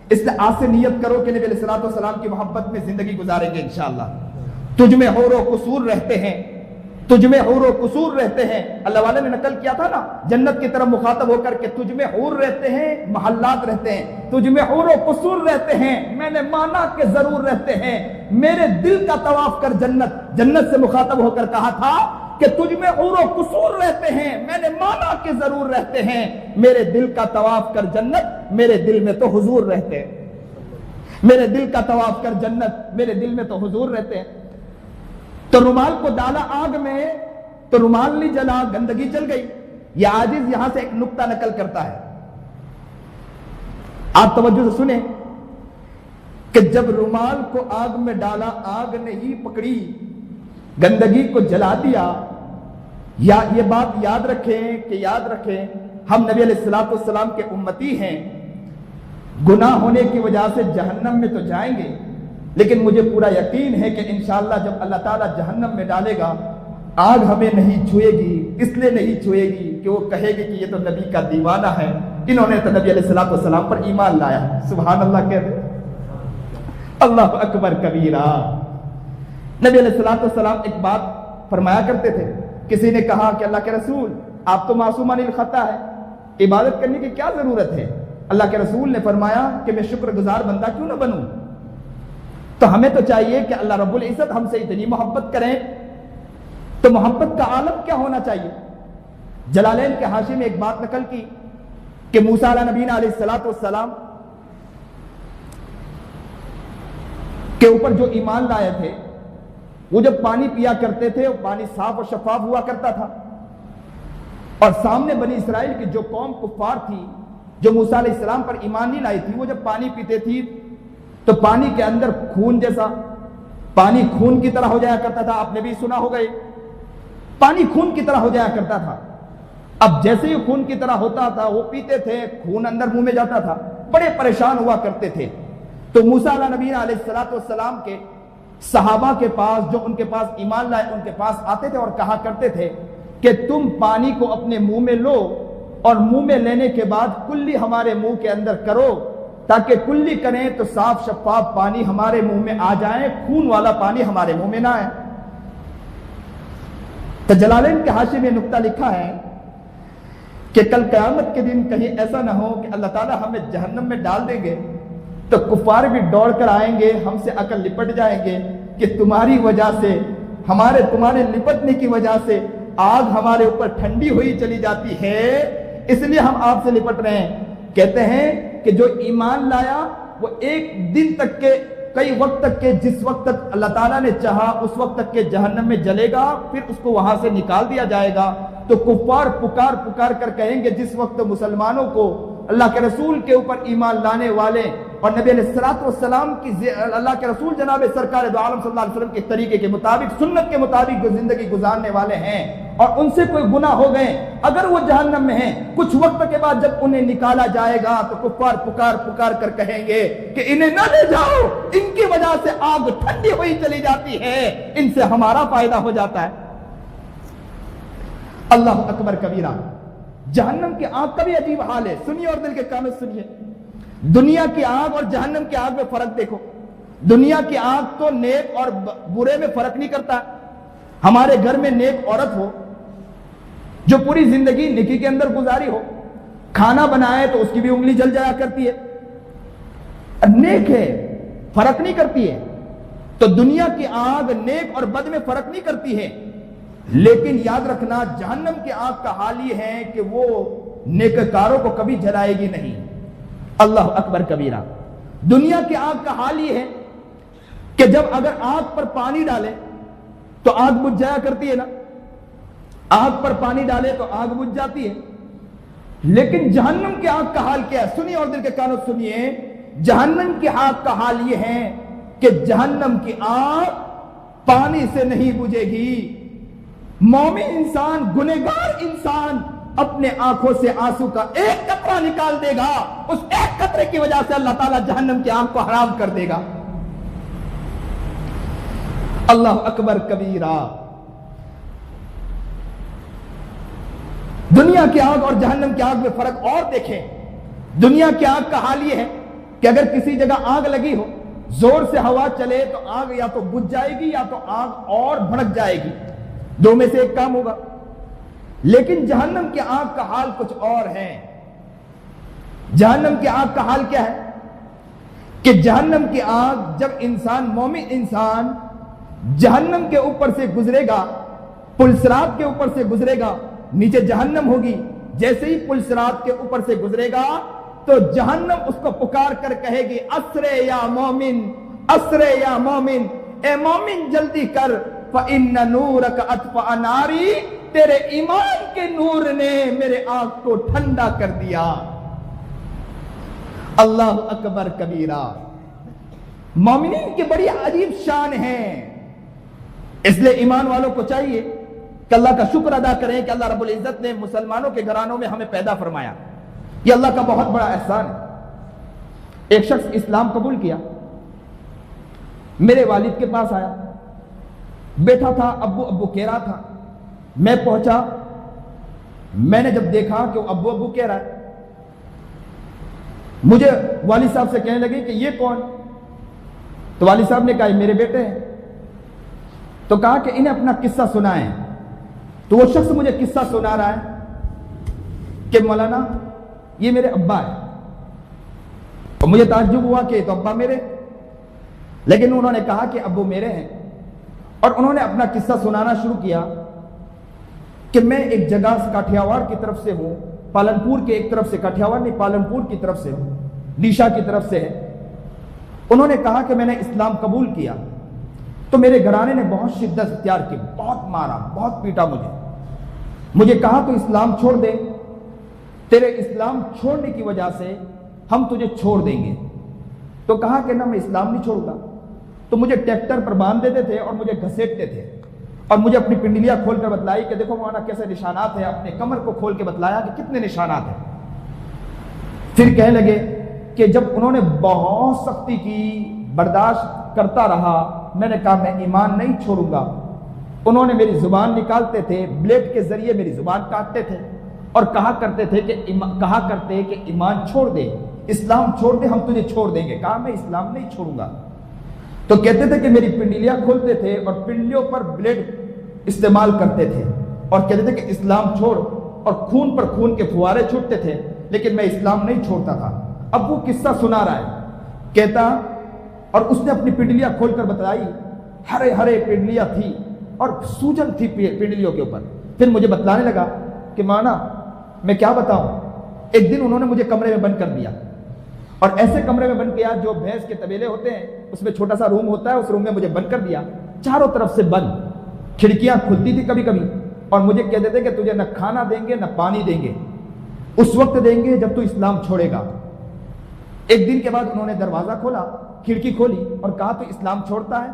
اس لیے آج سے نیت کرو کہ نبی علیہ الصلوۃ والسلام کی محبت میں زندگی گزاریں گے انشاءاللہ۔ تجھ میں حور و قصور رہتے ہیں، تجھ میں حور و قصور رہتے ہیں۔ اللہ والے نے نقل کیا تھا نا جنت کی طرف مخاطب ہو کر کہ تجھ میں حور رہتے ہیں، محلات رہتے ہیں، تجھ میں حور و قصور رہتے ہیں، میں نے مانا کہ ضرور رہتے ہیں، میرے دل کا طواف کر جنت سے مخاطب ہو کر کہا تھا کہ تجھ میں حور و قصور رہتے ہیں، میں نے مانا کہ ضرور رہتے ہیں، میرے دل کا طواف کر جنت، میرے دل میں تو حضور رہتے ہیں، میرے دل کا طواف کر جنت، میرے دل میں تو حضور رہتے ہیں۔ تو رومال کو ڈالا آگ میں تو رومال نہیں جلا، گندگی جل گئی۔ یہ عاجز یہاں سے ایک نقطہ نقل کرتا ہے، آپ توجہ سے سنیں کہ جب رومال کو آگ میں ڈالا، آگ نے ہی پکڑی، گندگی کو جلا دیا۔ یا یہ بات یاد رکھیں ہم نبی علیہ الصلوۃ والسلام کے امتی ہیں، گناہ ہونے کی وجہ سے جہنم میں تو جائیں گے، لیکن مجھے پورا یقین ہے کہ انشاءاللہ جب اللہ تعالیٰ جہنم میں ڈالے گا آگ ہمیں نہیں چھوئے گی، اس لیے نہیں چھوئے گی کہ وہ کہے گی کہ یہ تو نبی کا دیوانہ ہے، انہوں نے تو نبی علیہ الصلوۃ والسلام پر ایمان لایا۔ سبحان اللہ کہتے اللہ اکبر کبیرہ۔ نبی علیہ الصلوۃ والسلام ایک بات فرمایا کرتے تھے، کسی نے کہا کہ اللہ کے رسول آپ تو معصومان الخطا ہے، عبادت کرنے کی کیا ضرورت ہے؟ اللہ کے رسول نے فرمایا کہ میں شکر گزار بندہ کیوں نہ بنوں؟ تو ہمیں تو چاہیے کہ اللہ رب العزت ہم سے اتنی محبت کریں، تو محبت کا عالم کیا ہونا چاہیے؟ جلالین کے حاشی میں ایک بات نقل کی کہ موسیٰ علیہ نبینا علیہ الصلوۃ والسلام کے اوپر جو ایمان لائے تھے وہ جب پانی پیا کرتے تھے وہ پانی صاف اور شفاف ہوا کرتا تھا، اور سامنے بنی اسرائیل کی جو قوم کفار تھی جو موسیٰ علیہ السلام پر ایمان نہیں لائی تھی، وہ جب پانی پیتے تھی تو پانی کے اندر خون جیسا، پانی خون کی طرح ہو جایا کرتا تھا۔ آپ نے بھی سنا ہوگا پانی خون کی طرح ہو جایا کرتا تھا۔ اب جیسے ہی خون کی طرح ہوتا تھا وہ پیتے تھے، خون اندر منہ میں جاتا تھا، بڑے پریشان ہوا کرتے تھے۔ تو موسیٰ علیہ نبی علیہ الصلوۃ والسلام کے صحابہ کے پاس، جو ان کے پاس ایمان لائے، ان کے پاس آتے تھے اور کہا کرتے تھے کہ تم پانی کو اپنے منہ میں لو اور منہ میں لینے کے بعد کلی ہمارے منہ کے اندر کرو، تاکہ کلی کریں تو صاف شفاف پانی ہمارے منہ میں آ جائے، خون والا پانی ہمارے منہ میں نہ آئے۔ تو جلالین کے حاشی میں نقطہ لکھا ہے کہ کل قیامت کے دن کہیں ایسا نہ ہو کہ اللہ تعالیٰ ہمیں جہنم میں ڈال دیں گے تو کفار بھی دوڑ کر آئیں گے، ہم سے عقل لپٹ جائیں گے کہ تمہاری وجہ سے، تمہارے لپٹنے کی وجہ سے آگ ہمارے اوپر ٹھنڈی ہوئی چلی جاتی ہے، اس لیے ہم آپ سے لپٹ رہے ہیں. کہتے ہیں کہ جو ایمان لایا وہ ایک دن تک کے کئی وقت تک کے جس وقت تک اللہ تعالیٰ نے چاہا اس وقت تک کے جہنم میں جلے گا, پھر اس کو وہاں سے نکال دیا جائے گا. تو کفار پکار پکار کر کہیں گے جس وقت مسلمانوں کو اللہ کے رسول کے اوپر ایمان لانے والے اور نبی علیہ الصلوۃ والسلام کی اللہ کے رسول جناب سرکار دو عالم صلی اللہ علیہ وسلم کے طریقے کے مطابق سنت کے مطابق جو زندگی گزارنے والے ہیں اور ان سے کوئی گناہ ہو گئے, اگر وہ جہنم میں ہیں, کچھ وقت کے بعد جب انہیں نکالا جائے گا تو کفار پکار پکار کر کہیں گے کہ انہیں نہ لے جاؤ, ان کی وجہ سے آگ ٹھنڈی ہوئی چلی جاتی ہے, ان سے ہمارا فائدہ ہو جاتا ہے. اللہ اکبر کبیرہ. جہنم کی آگ کا بھی عجیب حال ہے. سنیے اور دل کے کانوں سے سنیے. دنیا کی آگ اور جہنم کی آگ میں فرق دیکھو. دنیا کی آگ تو نیک اور برے میں فرق نہیں کرتا. ہمارے گھر میں نیک عورت ہو جو پوری زندگی نیکی کے اندر گزاری ہو, کھانا بنائے تو اس کی بھی انگلی جل جایا کرتی ہے, نیک ہے, فرق نہیں کرتی ہے. تو دنیا کی آگ نیک اور بد میں فرق نہیں کرتی ہے, لیکن یاد رکھنا جہنم کی آگ کا حال یہ ہے کہ وہ نیککاروں کو کبھی جلائے گی نہیں. اللہ اکبر کبیرہ. دنیا کی آگ کا حال یہ ہے کہ جب اگر آگ پر پانی ڈالے تو آگ بجھ جایا کرتی ہے نا, آگ پر پانی ڈالے تو آگ بجھ جاتی ہے. لیکن جہنم کی آگ کا حال کیا ہے؟ سنیے اور دل کے کانوں سنیے. جہنم کی آگ کا حال یہ ہے کہ جہنم کی آگ پانی سے نہیں بجھے گی. مومن انسان, گنہگار انسان اپنے آنکھوں سے آنسو کا ایک قطرہ نکال دے گا, اس ایک قطرے کی وجہ سے اللہ تعالیٰ جہنم کی آگ کو حرام کر دے گا. اللہ اکبر کبیرہ. دنیا کی آگ اور جہنم کی آگ میں فرق اور دیکھیں. دنیا کی آگ کا حال یہ ہے کہ اگر کسی جگہ آگ لگی ہو, زور سے ہوا چلے تو آگ یا تو بجھ جائے گی یا تو آگ اور بھڑک جائے گی, دو میں سے ایک کام ہوگا. لیکن جہنم کی آگ کا حال کچھ اور ہے. جہنم کی آگ کا حال کیا ہے کہ جہنم کی آگ جب انسان, مومن انسان جہنم کے اوپر سے گزرے گا, پل صراط کے اوپر سے گزرے گا, نیچے جہنم ہوگی, جیسے ہی پل صراط کے اوپر سے گزرے گا تو جہنم اس کو پکار کر کہے گی اسرے یا مومن, اسرے یا مومن, اے مومن جلدی کر, فَإِنَّ نُورَكَ أَطْفَأَ نَارِي, تیرے ایمان کے نور نے میرے آنکھ کو ٹھنڈا کر دیا. اللہ اکبر کبیرہ. مومنین کی بڑی عجیب شان ہے. اس لیے ایمان والوں کو چاہیے کہ اللہ کا شکر ادا کریں کہ اللہ رب العزت نے مسلمانوں کے گھرانوں میں ہمیں پیدا فرمایا. یہ اللہ کا بہت بڑا احسان ہے. ایک شخص اسلام قبول کیا, میرے والد کے پاس آیا, بیٹھا تھا, ابو ابو کہہ رہا تھا. میں پہنچا, میں نے جب دیکھا کہ وہ ابو ابو کہہ رہا ہے, مجھے والد صاحب سے کہنے لگے کہ یہ کون؟ تو والد صاحب نے کہا یہ میرے بیٹے ہیں. تو کہا کہ انہیں اپنا قصہ سنائیں. تو وہ شخص مجھے قصہ سنا رہا ہے کہ مولانا یہ میرے ابا ہے. اور مجھے تعجب ہوا کہ تو ابا میرے, لیکن انہوں نے کہا کہ ابو میرے ہیں. اور انہوں نے اپنا قصہ سنانا شروع کیا کہ میں ایک جگہ کاٹھیاواڑ کی طرف سے ہوں, پالنپور کے ایک طرف سے, کاٹھیاواڑ نہیں پالنپور کی طرف سے ہوں, ڈیشا کی طرف سے ہے. انہوں نے کہا کہ میں نے اسلام قبول کیا تو میرے گھرانے نے بہت شدت اختیار کی, بہت مارا, بہت پیٹا مجھے کہا تو اسلام چھوڑ دے, تیرے اسلام چھوڑنے کی وجہ سے ہم تجھے چھوڑ دیں گے. تو کہا کہ نہ میں اسلام نہیں چھوڑوں گا. تو مجھے ٹریکٹر پر باندھ دیتے تھے اور مجھے گھسیٹتے تھے اور مجھے اپنی پنڈلیاں کھول کر بتلائی کہ دیکھو مولانا کیسے نشانات ہیں. اپنے کمر کو کھول کے بتلایا کہ کتنے نشانات ہیں. پھر کہنے لگے کہ جب انہوں نے بہت سختی کی, برداشت کرتا رہا, میں نے کہا میں ایمان نہیں چھوڑوں گا. انہوں نے میری زبان نکالتے تھے, بلیڈ کے ذریعے میری زبان کاٹتے تھے اور کہا کرتے کہ ایمان چھوڑ دے, اسلام چھوڑ دے, ہم تجھے چھوڑ دیں گے. کہا میں اسلام نہیں چھوڑوں گا. تو کہتے تھے کہ میری پنڈلیاں کھولتے تھے اور پنڈلیوں پر بلیڈ استعمال کرتے تھے اور کہتے تھے کہ اسلام چھوڑ, اور خون پر خون کے فوارے چھوٹتے تھے, لیکن میں اسلام نہیں چھوڑتا تھا. اب وہ قصہ سنا رہا ہے, کہتا, اور اس نے اپنی پنڈلیاں کھول کر بتلائی, ہرے ہرے پنڈلیاں تھی اور سوجن تھی پنڈلیوں کے اوپر. پھر مجھے بتلانے لگا کہ مانا میں کیا بتاؤں. ایک دن انہوں نے مجھے کمرے میں بند کر دیا, اور ایسے کمرے میں بند کیا جو بھینس کے طویلے ہوتے ہیں, اس میں چھوٹا سا روم ہوتا ہے, اس روم میں مجھے بند کر دیا, چاروں طرف سے بند, کھڑکیاں کھلتی تھی کبھی کبھی, اور مجھے کہتے تھے کہ تجھے نہ کھانا دیں گے نہ پانی دیں گے, اس وقت دیں گے جب تو اسلام چھوڑے گا. ایک دن کے بعد انہوں نے دروازہ کھولا, کھڑکی کھولی اور کہا تو اسلام چھوڑتا ہے؟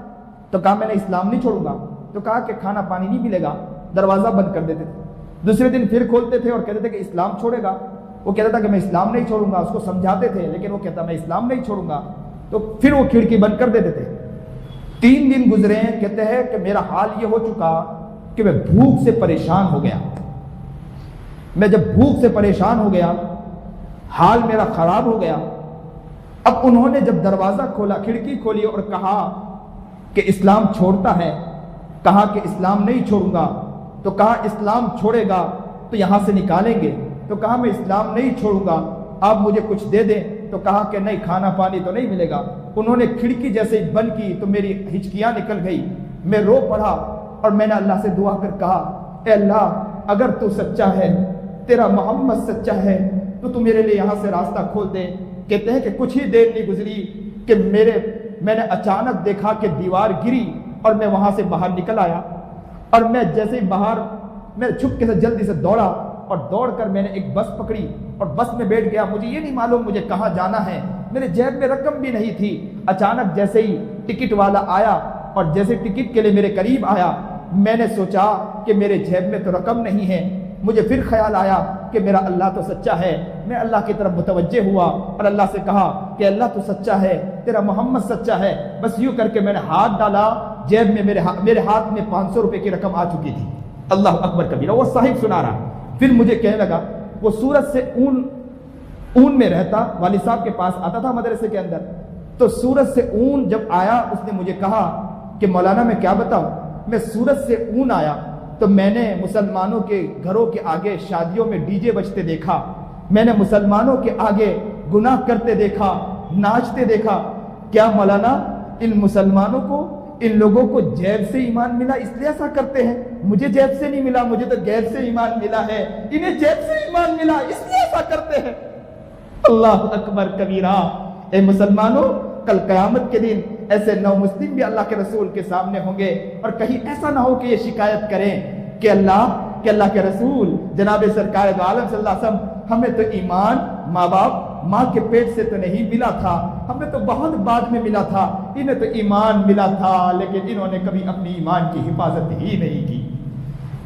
تو کہا میں نے اسلام نہیں چھوڑوں گا. تو کہا کہ کھانا پانی نہیں ملے گا, دروازہ بند کر دیتے تھے. دوسرے دن پھر کھولتے تھے اور کہتے تھے کہ اسلام چھوڑے گا. وہ کہتا تھا کہ میں اسلام نہیں چھوڑوں گا, اس کو سمجھاتے تھے لیکن وہ کہتا میں اسلام نہیں چھوڑوں گا. تو پھر وہ کھڑکی بند کر دیتے تھے. 3 دن گزرے, کہتے ہیں کہ میرا حال یہ ہو چکا کہ میں بھوک سے پریشان ہو گیا. میں جب بھوک سے پریشان ہو گیا, حال میرا خراب ہو گیا. اب انہوں نے جب دروازہ کھولا, کھڑکی کھولی اور کہا کہ اسلام چھوڑتا ہے, کہا کہ اسلام نہیں چھوڑوں گا. تو کہا اسلام چھوڑے گا تو یہاں سے نکالیں گے. تو کہا میں اسلام نہیں چھوڑوں گا, آپ مجھے کچھ دے دیں. تو کہا کہ نہیں, کھانا پانی تو نہیں ملے گا. انہوں نے کھڑکی جیسے ہی بند کی تو میری ہچکیاں نکل گئی, میں رو پڑا اور میں نے اللہ سے دعا کر کہا اے اللہ اگر تو سچا ہے, تیرا محمد سچا ہے, تو میرے لیے یہاں سے راستہ کھول دے. کہتے ہیں کہ کچھ ہی دیر نہیں گزری کہ میں نے اچانک دیکھا کہ دیوار گری اور میں وہاں سے باہر نکل آیا. اور میں جیسے ہی باہر, میں چھپکے سے جلدی سے دوڑا اور دوڑ کر میں نے ایک بس پکڑی اور بس میں بیٹھ گیا. مجھے یہ نہیں معلوم مجھے کہاں جانا ہے, میرے جیب میں رقم بھی نہیں تھی. اچانک جیسے ہی ٹکٹ والا آیا اور جیسے ٹکٹ کے لیے میرے قریب آیا, میں نے سوچا کہ میرے جیب میں تو رقم نہیں ہے. مجھے پھر خیال آیا کہ میرا اللہ تو سچا ہے. میں اللہ کی طرف متوجہ ہوا اور اللہ سے کہا کہ اللہ تو سچا ہے, تیرا محمد سچا ہے. بس یوں کر کے میں نے ہاتھ ڈالا, جیب میں میرے ہاتھ میں 500 روپے کی رقم آ چکی تھی. اللہ اکبر کبیرہ. وہ صاحب سنا رہا. پھر مجھے کہنے لگا, وہ سورت سے اون میں رہتا, والد صاحب کے پاس آتا تھا مدرسے کے اندر. تو سورت سے اون جب آیا, اس نے مجھے کہا کہ مولانا میں کیا بتاؤں, میں سورت سے اون آیا تو میں نے مسلمانوں کے گھروں کے آگے شادیوں میں ڈی جے بجتے دیکھا, میں نے مسلمانوں کے آگے گناہ کرتے دیکھا, ناچتے دیکھا. کیا مولانا ان مسلمانوں کو, ان لوگوں کو جیب سے ایمان ملا اس لیے ایسا کرتے ہیں؟ مجھے جیب سے نہیں ملا, مجھے تو غیب سے ایمان ملا ہے, انہیں جیب سے ایمان ملا اس لیے ایسا کرتے ہیں. اللہ اکبر کبیرہ. اے مسلمانوں, کل قیامت کے دن ایسے 9 مسلم بھی اللہ کے رسول کے سامنے ہوں گے, اور کہیں ایسا نہ ہو کہ یہ شکایت کریں کہ اللہ کے رسول جناب سرکار دو عالم صلی اللہ علیہ وسلم, ہمیں تو ایمان ماں باپ ماں کے پیٹ سے تو نہیں ملا تھا, ہمیں تو بہت بعد میں ملا تھا, انہیں تو ایمان ملا تھا لیکن انہوں نے کبھی اپنی ایمان کی حفاظت ہی نہیں کی.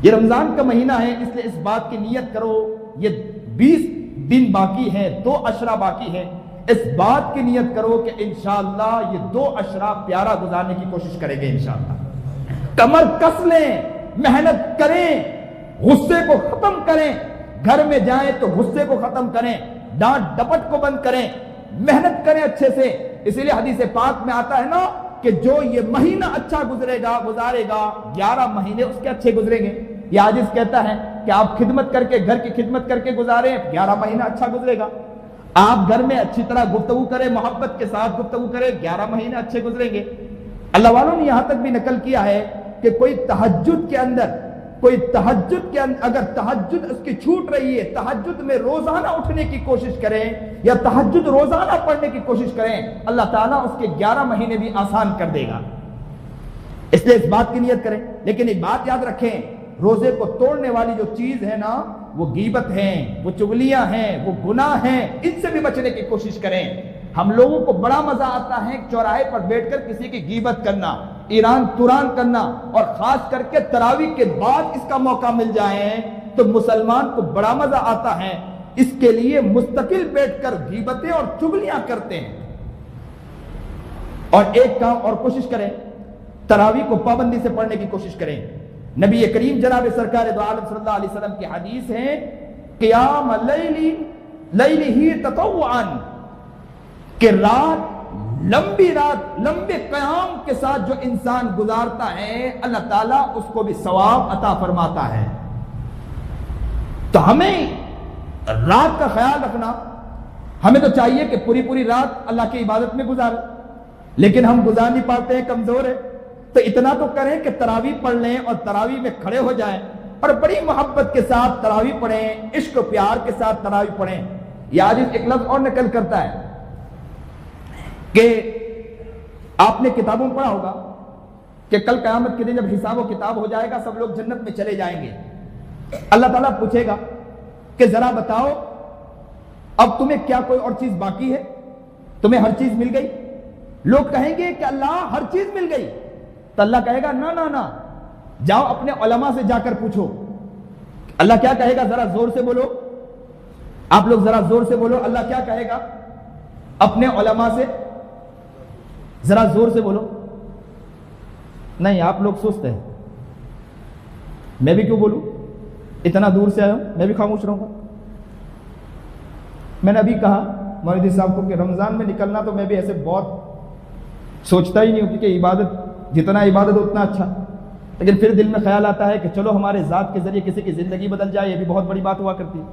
یہ رمضان کا مہینہ ہے, اس لیے اس بات کی نیت کرو, یہ 20 دن باقی ہیں, 2 عشرہ باقی ہیں. اس بات کی نیت کرو کہ انشاءاللہ یہ 2 عشرہ پیارا گزارنے کی کوشش کریں گے انشاءاللہ. کمر کس لیں, محنت کریں, غصے کو ختم کریں, گھر میں جائیں تو غصے کو ختم کریں, ڈانٹ ڈپٹ کو بند کریں, محنت کریں اچھے سے. اسی لیے حدیث پاک میں آتا ہے نا کہ جو یہ مہینہ اچھا گزارے گا 11 مہینے اس کے اچھے گزریں گے. یہ عاجز کہتا ہے کہ آپ خدمت کر کے, گھر کی خدمت کر کے گزاریں, 11 مہینہ اچھا گزرے گا. آپ گھر میں اچھی طرح گفتگو کریں, محبت کے ساتھ گفتگو کریں, 11 مہینے اچھے گزریں گے. اللہ والوں نے یہاں تک بھی نقل کیا ہے کہ کوئی تہجد کے اندر اگر تہجد اس کی چھوٹ رہی ہے, تہجد میں روزانہ اٹھنے کی کوشش کریں یا تہجد روزانہ پڑھنے کی کوشش کریں, اللہ تعالیٰ اس کے 11 مہینے بھی آسان کر دے گا. اس لیے اس بات کی نیت کریں. لیکن ایک بات یاد رکھیں, روزے کو توڑنے والی جو چیز ہے نا, وہ غیبت ہیں, وہ چغلیاں ہیں, وہ گناہ ہیں, ان سے بھی بچنے کی کوشش کریں. ہم لوگوں کو بڑا مزہ آتا ہے چوراہے پر بیٹھ کر کسی کی غیبت کرنا, ایران توران کرنا, اور خاص کر کے تراویح کے بعد اس کا موقع مل جائے تو مسلمان کو بڑا مزہ آتا ہے. اس کے لیے مستقل بیٹھ کر غیبتیں اور چغلیاں کرتے ہیں. اور ایک کام اور کوشش کریں, تراویح کو پابندی سے پڑھنے کی کوشش کریں. نبی کریم جناب سرکار دو عالم صلی اللہ علیہ وسلم کی حدیث ہے, قیام لیلہ تطوعا, کہ لمبی رات لمبے قیام کے ساتھ جو انسان گزارتا ہے اللہ تعالیٰ اس کو بھی ثواب عطا فرماتا ہے. تو ہمیں رات کا خیال رکھنا, ہمیں تو چاہیے کہ پوری رات اللہ کی عبادت میں گزاریں, لیکن ہم گزار نہیں پاتے ہیں, کمزور ہیں. تو اتنا تو کریں کہ تراویح پڑھ لیں اور تراویح میں کھڑے ہو جائیں. اور بڑی محبت کے ساتھ تراویح پڑھیں، عشق و پیار کے ساتھ تراویح پڑھیں۔ یہ حدیث ایک لفظ اور نقل کرتا ہے کہ آپ نے کتابوں میں پڑھا ہوگا کہ کل قیامت کے دن جب حساب و کتاب ہو جائے گا، سب لوگ جنت میں چلے جائیں گے۔ اللہ تعالیٰ پوچھے گا کہ ذرا بتاؤ اب تمہیں کیا کوئی اور چیز باقی ہے؟ تمہیں ہر چیز مل گئی؟ لوگ کہیں گے کہ اللہ ہر چیز مل گئی، تو اللہ کہے گا نہ نہ نہ، جاؤ اپنے علماء سے جا کر پوچھو۔ اللہ کیا کہے گا؟ ذرا زور سے بولو، آپ لوگ ذرا زور سے بولو، اللہ کیا کہے گا اپنے علماء سے؟ ذرا زور سے بولو۔ نہیں، آپ لوگ سست ہیں، میں بھی کیوں بولوں؟ اتنا دور سے آیا ہوں، میں بھی خاموش رہوں گا۔ میں نے ابھی کہا مولوی صاحب کو کہ رمضان میں نکلنا تو میں بھی ایسے بہت سوچتا ہی نہیں ہوں کہ عبادت جتنا عبادت اتنا اچھا، لیکن پھر دل میں خیال آتا ہے کہ چلو ہمارے ذات کے ذریعے کسی کی زندگی بدل جائے، یہ بھی بہت بڑی بات ہوا کرتی ہے۔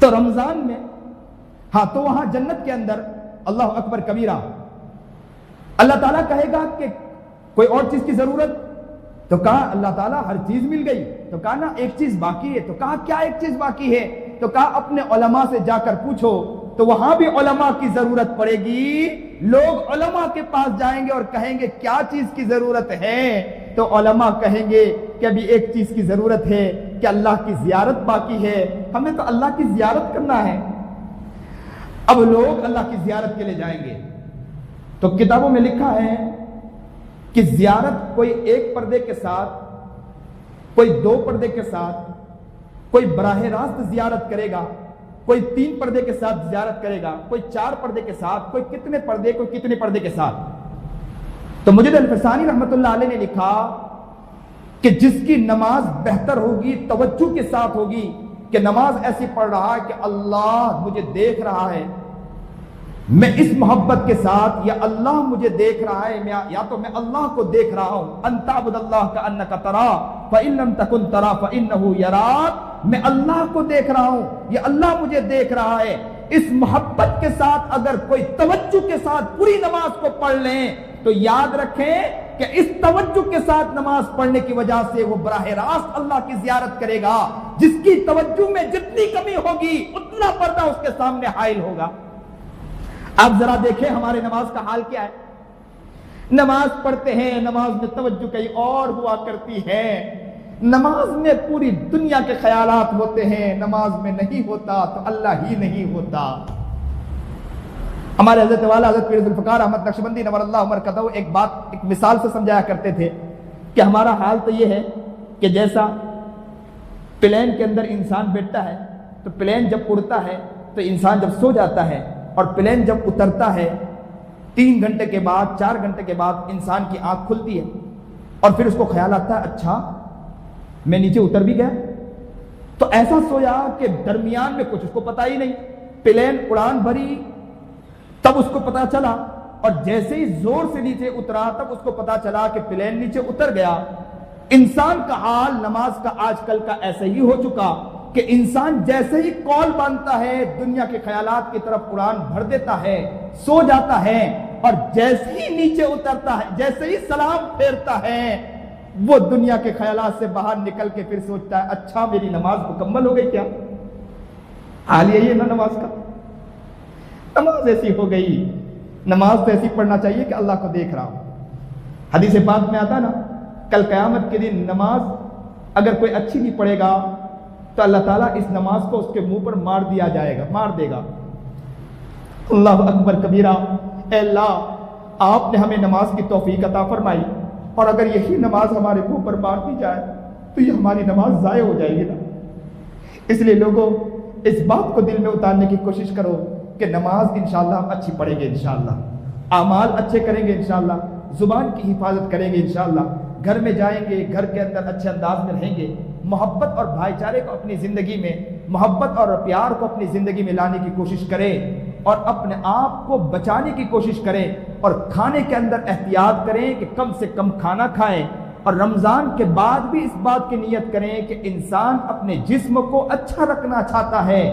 تو رمضان میں ہاں، تو وہاں جنت کے اندر اللہ اکبر کبیرہ، اللہ تعالیٰ کہے گا کہ کوئی اور چیز کی ضرورت؟ تو کہا اللہ تعالیٰ ہر چیز مل گئی، تو کہا نا ایک چیز باقی ہے، تو کہا کیا ایک چیز باقی ہے؟ تو کہا اپنے علماء سے جا کر پوچھو۔ تو وہاں بھی علماء کی ضرورت پڑے گی، لوگ علماء کے پاس جائیں گے اور کہیں گے کیا چیز کی ضرورت ہے؟ تو علماء کہیں گے کہ ابھی ایک چیز کی ضرورت ہے کہ اللہ کی زیارت باقی ہے، ہمیں تو اللہ کی زیارت کرنا ہے۔ اب لوگ اللہ کی زیارت کے لیے جائیں گے، تو کتابوں میں لکھا ہے کہ زیارت کوئی ایک پردے کے ساتھ، کوئی دو پردے کے ساتھ، کوئی براہ راست زیارت کرے گا، کوئی 3 پردے کے ساتھ زیارت کرے گا، کوئی 4 پردے کے ساتھ، کوئی کتنے پردے کے ساتھ۔ تو مجد الفسانی رحمت اللہ علیہ نے لکھا کہ جس کی نماز بہتر ہوگی، توجہ کے ساتھ ہوگی، کہ نماز ایسی پڑھ رہا ہے کہ اللہ مجھے دیکھ رہا ہے، میں اس محبت کے ساتھ، یا اللہ مجھے دیکھ رہا ہے، یا تو میں اللہ کو دیکھ رہا ہوں، ان تعبد اللہ کأنک تراہ فإن لم تکن تراہ فإنہ یراک، میں اللہ کو دیکھ رہا ہوں، یہ اللہ مجھے دیکھ رہا ہے۔ اس محبت کے ساتھ اگر کوئی توجہ کے ساتھ پوری نماز کو پڑھ لیں تو یاد رکھیں کہ اس توجہ کے ساتھ نماز پڑھنے کی وجہ سے وہ براہ راست اللہ کی زیارت کرے گا۔ جس کی توجہ میں جتنی کمی ہوگی اتنا پردہ اس کے سامنے حائل ہوگا۔ اب ذرا دیکھیں ہمارے نماز کا حال کیا ہے۔ نماز پڑھتے ہیں، نماز میں توجہ کہیں اور ہوا کرتی ہے، نماز میں پوری دنیا کے خیالات ہوتے ہیں، نماز میں نہیں ہوتا تو اللہ ہی نہیں ہوتا۔ ہمارے حضرت والا حضرت پیر ذوالفقار احمد نقشبندی نور اللہ مرکزہ ایک بات ایک مثال سے سمجھایا کرتے تھے کہ ہمارا حال تو یہ ہے کہ جیسا پلین کے اندر انسان بیٹھتا ہے، تو پلین جب اڑتا ہے تو انسان جب سو جاتا ہے، اور پلین جب اترتا ہے 3 گھنٹے کے بعد 4 گھنٹے کے بعد انسان کی آنکھ کھلتی ہے، اور پھر اس کو خیال آتا ہے اچھا میں نیچے اتر بھی گیا۔ تو ایسا سویا کہ درمیان میں کچھ اس کو پتا ہی نہیں، پلین اڑان بھری تب اس کو پتا چلا، اور جیسے ہی زور سے نیچے اترا تب اس کو پتا چلا کہ پلین نیچے اتر گیا۔ انسان کا حال نماز کا آج کل کا ایسا ہی ہو چکا کہ انسان جیسے ہی کال باندھتا ہے دنیا کے خیالات کی طرف اڑان بھر دیتا ہے، سو جاتا ہے، اور جیسے ہی نیچے اترتا ہے، جیسے ہی سلام پھیرتا ہے، وہ دنیا کے خیالات سے باہر نکل کے پھر سوچتا ہے اچھا میری نماز مکمل ہو گئی کیا؟ حال یہی ہے نا نماز کا۔ نماز ایسی ہو گئی، نماز تو ایسی پڑھنا چاہیے کہ اللہ کو دیکھ رہا ہوں۔ حدیث پاک میں آتا نا کل قیامت کے دن نماز اگر کوئی اچھی نہیں پڑھے گا تو اللہ تعالیٰ اس نماز کو اس کے منہ پر مار دے گا۔ اللہ اکبر کبیرہ۔ اے اللہ آپ نے ہمیں نماز کی توفیق عطا فرمائی، اور اگر یہی نماز ہمارے منہ پر مار دی جائے تو یہ ہماری نماز ضائع ہو جائے گی نا۔ اس لیے لوگوں اس بات کو دل میں اتارنے کی کوشش کرو کہ نماز انشاءاللہ ہم اچھی پڑھیں گے، انشاءاللہ اعمال اچھے کریں گے، انشاءاللہ زبان کی حفاظت کریں گے، انشاءاللہ گھر میں جائیں گے، گھر کے اندر اچھے انداز میں رہیں گے، محبت اور بھائی چارے کو اپنی زندگی میں، محبت اور پیار کو اپنی زندگی میں لانے کی کوشش کریں، اور اپنے آپ کو بچانے کی کوشش کریں، اور کھانے کے اندر احتیاط کریں کہ کم سے کم کھانا کھائیں، اور رمضان کے بعد بھی اس بات کی نیت کریں کہ انسان اپنے جسم کو اچھا رکھنا چاہتا ہے،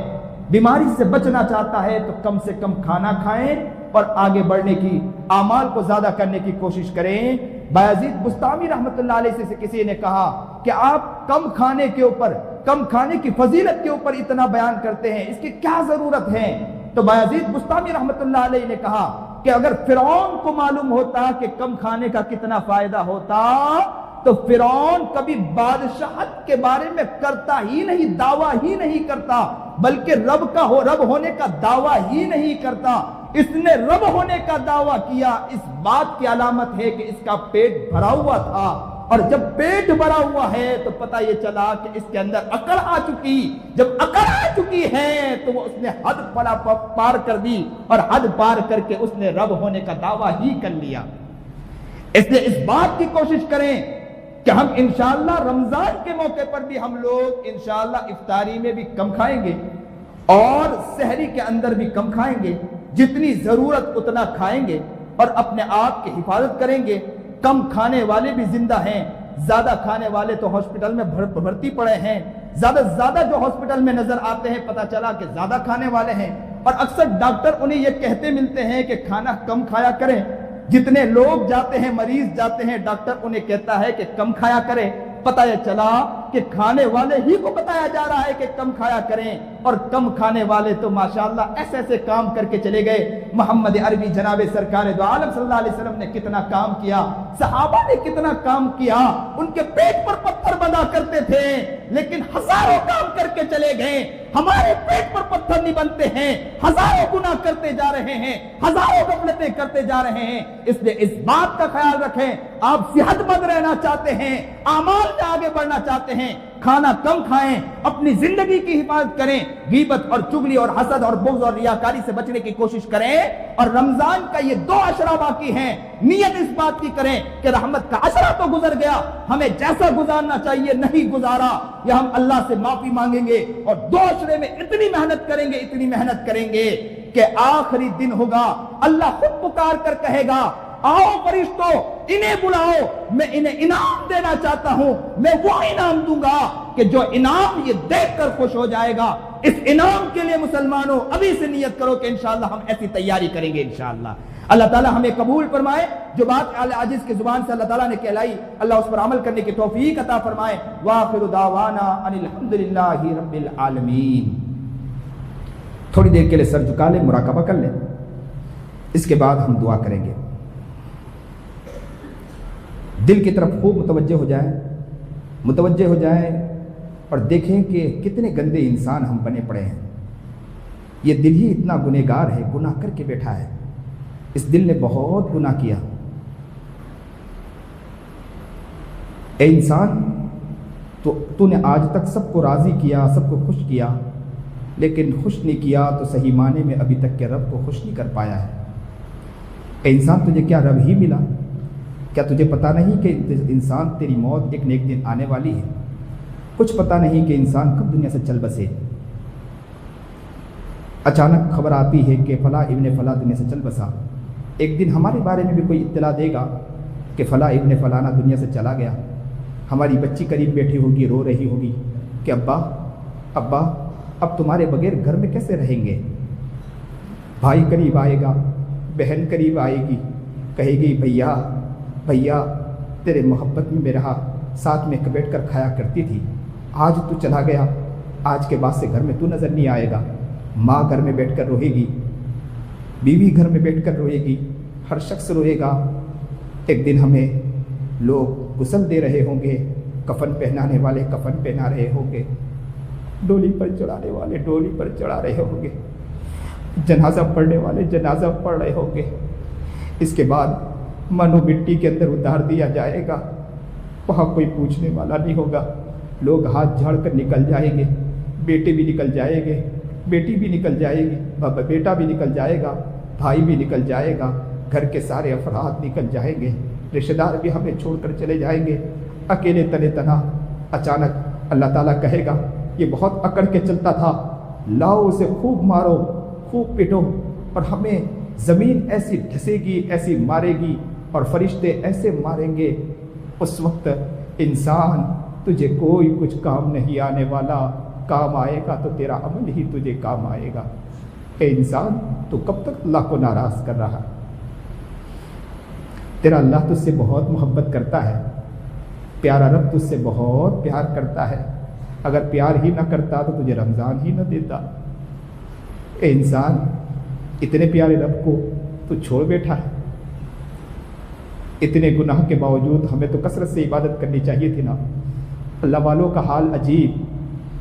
بیماری سے بچنا چاہتا ہے تو کم سے کم کھانا کھائیں، اور آگے بڑھنے کی، اعمال کو زیادہ کرنے کی کوشش کریں۔ بایزید بستامی رحمۃ اللہ علیہ سے کسی نے کہا کہ آپ کم کھانے کے اوپر، کم کھانے کی فضیلت کے اوپر اتنا بیان کرتے ہیں، اس کی کیا ضرورت ہے؟ تو بایزید بستامی رحمۃ اللہ علیہ نے کہا کہ اگر فرعون کو معلوم ہوتا کہ کم کھانے کا کتنا فائدہ ہوتا تو فرعون کبھی بادشاہت کے بارے میں کرتا ہی نہیں، دعویٰ ہی نہیں کرتا، بلکہ رب ہونے کا دعویٰ ہی نہیں کرتا۔ اس نے رب ہونے کا دعویٰ کیا، اس بات کی علامت ہے کہ اس کا پیٹ بھرا ہوا تھا، اور جب پیٹ بھرا ہوا ہے تو پتہ یہ چلا کہ اس کے اندر عقل آ چکی، جب عقل آ چکی ہے تو وہ اس نے حد پار کر دی، اور حد پار کر کے اس نے رب ہونے کا دعویٰ ہی کر لیا۔ اس لیے اس بات کی کوشش کریں کہ ہم انشاءاللہ رمضان کے موقع پر بھی ہم لوگ انشاءاللہ افطاری میں بھی کم کھائیں گے اور سحری کے اندر بھی کم کھائیں گے، جتنی ضرورت اتنا کھائیں گے اور اپنے آپ کی حفاظت کریں گے۔ کم کھانے والے بھی زندہ ہیں، زیادہ کھانے والے تو ہاسپٹل میں بھرتی پڑے ہیں، زیادہ جو ہاسپٹل میں نظر آتے ہیں پتہ چلا کہ زیادہ کھانے والے ہیں، اور اکثر ڈاکٹر انہیں یہ کہتے ملتے ہیں کہ کھانا کم کھایا کریں۔ جتنے لوگ جاتے ہیں، مریض جاتے ہیں، ڈاکٹر انہیں کہتا ہے کہ کم کھایا کریں۔ پتہ یہ چلا کہ کھانے والے ہی کو بتایا جا رہا ہے کہ کم کھایا کریں، اور کم کھانے والے تو ماشاءاللہ ایسے کام کر کے چلے گئے۔ محمد عربی جناب سرکار دو عالم صلی اللہ علیہ وسلم نے کتنا کام کیا، صحابہ نے کتنا کام کیا، ان کے پیٹ پر پتھر بندھا کرتے تھے لیکن ہزاروں کام کر کے چلے گئے۔ ہمارے پیٹ پر پتھر نہیں بنتے ہیں، ہزاروں گناہ کرتے جا رہے ہیں، ہزاروں غفلتیں کرتے جا رہے ہیں۔ اس لیے اس بات کا خیال رکھیں، آپ صحت مند رہنا چاہتے ہیں، اعمال میں آگے بڑھنا چاہتے ہیں، کھانا کم کھائیں، اپنی زندگی کی حفاظت کریں، غیبت اور چغلی اور حسد اور بغض اور ریاکاری سے بچنے کی کوشش کریں، اور رمضان کا یہ 2 عشرہ باقی ہیں، نیت اس بات کی کریں کہ رحمت کا عشرہ تو گزر گیا، ہمیں جیسا گزارنا چاہیے نہیں گزارا، یا ہم اللہ سے معافی مانگیں گے، اور 2 عشرے میں اتنی محنت کریں گے کہ آخری دن ہوگا، اللہ خود پکار کر کہے گا آؤ فرشتوں انہیں بلاؤ، میں انہیں انعام دینا چاہتا ہوں، میں وہ انعام دوں گا کہ جو انعام یہ دیکھ کر خوش ہو جائے گا۔ اس انعام کے لیے مسلمانوں ابھی سے نیت کرو کہ انشاءاللہ ہم ایسی تیاری کریں گے انشاءاللہ۔ اللہ تعالیٰ ہمیں قبول فرمائے، جو بات عاجز کی زبان سے اللہ تعالیٰ نے کہلائی، اللہ اس پر عمل کرنے کی توفیق عطا فرمائے۔ وآخر دعوانا ان الحمدللہ رب العالمین۔ تھوڑی دیر کے لیے سر جھکا لیں، مراقبہ کر لیں، اس کے بعد ہم دعا کریں گے۔ دل کی طرف خوب متوجہ ہو جائیں اور دیکھیں کہ کتنے گندے انسان ہم بنے پڑے ہیں۔ یہ دل ہی اتنا گنہگار ہے، گناہ کر کے بیٹھا ہے، اس دل نے بہت گناہ کیا۔ اے انسان، تو نے آج تک سب کو راضی کیا، سب کو خوش کیا، لیکن خوش نہیں کیا تو صحیح معنی میں ابھی تک کے رب کو خوش نہیں کر پایا ہے۔ اے انسان، تجھے کیا رب ہی ملا؟ کیا تجھے پتہ نہیں کہ انسان تیری موت ایک نہ ایک دن آنے والی ہے؟ کچھ پتہ نہیں کہ انسان کب دنیا سے چل بسے۔ اچانک خبر آتی ہے کہ فلاں ابن فلاں دنیا سے چل بسا، ایک دن ہمارے بارے میں بھی کوئی اطلاع دے گا کہ فلاں ابن فلانا دنیا سے چلا گیا۔ ہماری بچی قریب بیٹھی ہوگی، رو رہی ہوگی کہ ابا اب تمہارے بغیر گھر میں کیسے رہیں گے؟ بھائی قریب آئے گا، بہن قریب آئے گی، کہے گی بھیا تیرے محبت میں رہا، ساتھ میں بیٹھ کر کھایا کرتی تھی، آج تو چلا گیا، آج کے بعد سے گھر میں تو نظر نہیں آئے گا۔ ماں گھر میں بیٹھ کر روئے گی، بیوی گھر میں بیٹھ کر روئے گی، ہر شخص روئے گا۔ ایک دن ہمیں لوگ غسل دے رہے ہوں گے، کفن پہنانے والے کفن پہنا رہے ہوں گے، ڈولی پر چڑھانے والے ڈولی پر چڑھا رہے ہوں گے، جنازہ پڑھنے والے جنازہ پڑھ رہے ہوں گے۔ اس کے بعد منو مٹی کے اندر اتار دیا جائے گا، وہاں کوئی پوچھنے والا نہیں ہوگا، لوگ ہاتھ جھاڑ کر نکل جائیں گے، بیٹے بھی نکل جائیں گے، بیٹی بھی نکل جائے گی، بیٹا بھی نکل جائے گا، بھائی بھی نکل جائے گا، گھر کے سارے افراد نکل جائیں گے، رشتہ دار بھی ہمیں چھوڑ کر چلے جائیں گے، اکیلے تنے تنہا۔ اچانک اللہ تعالیٰ کہے گا یہ بہت اکڑ کے چلتا تھا، لاؤ اسے خوب مارو، خوب پیٹو، اور ہمیں زمین ایسی ڈھسے گی، ایسی مارے گی، اور فرشتے ایسے ماریں گے، اس وقت انسان تجھے کوئی کچھ کام نہیں آنے والا، کام آئے گا تو تیرا عمل ہی تجھے کام آئے گا۔ اے انسان، تو کب تک اللہ کو ناراض کر رہا؟ تیرا اللہ تجھ سے بہت محبت کرتا ہے، پیارا رب تجھ سے بہت پیار کرتا ہے، اگر پیار ہی نہ کرتا تو تجھے رمضان ہی نہ دیتا۔ اے انسان، اتنے پیارے رب کو تو چھوڑ بیٹھا ہے۔ اتنے گناہ کے باوجود ہمیں تو کثرت سے عبادت کرنی چاہیے تھی نا۔ اللہ والوں کا حال عجیب،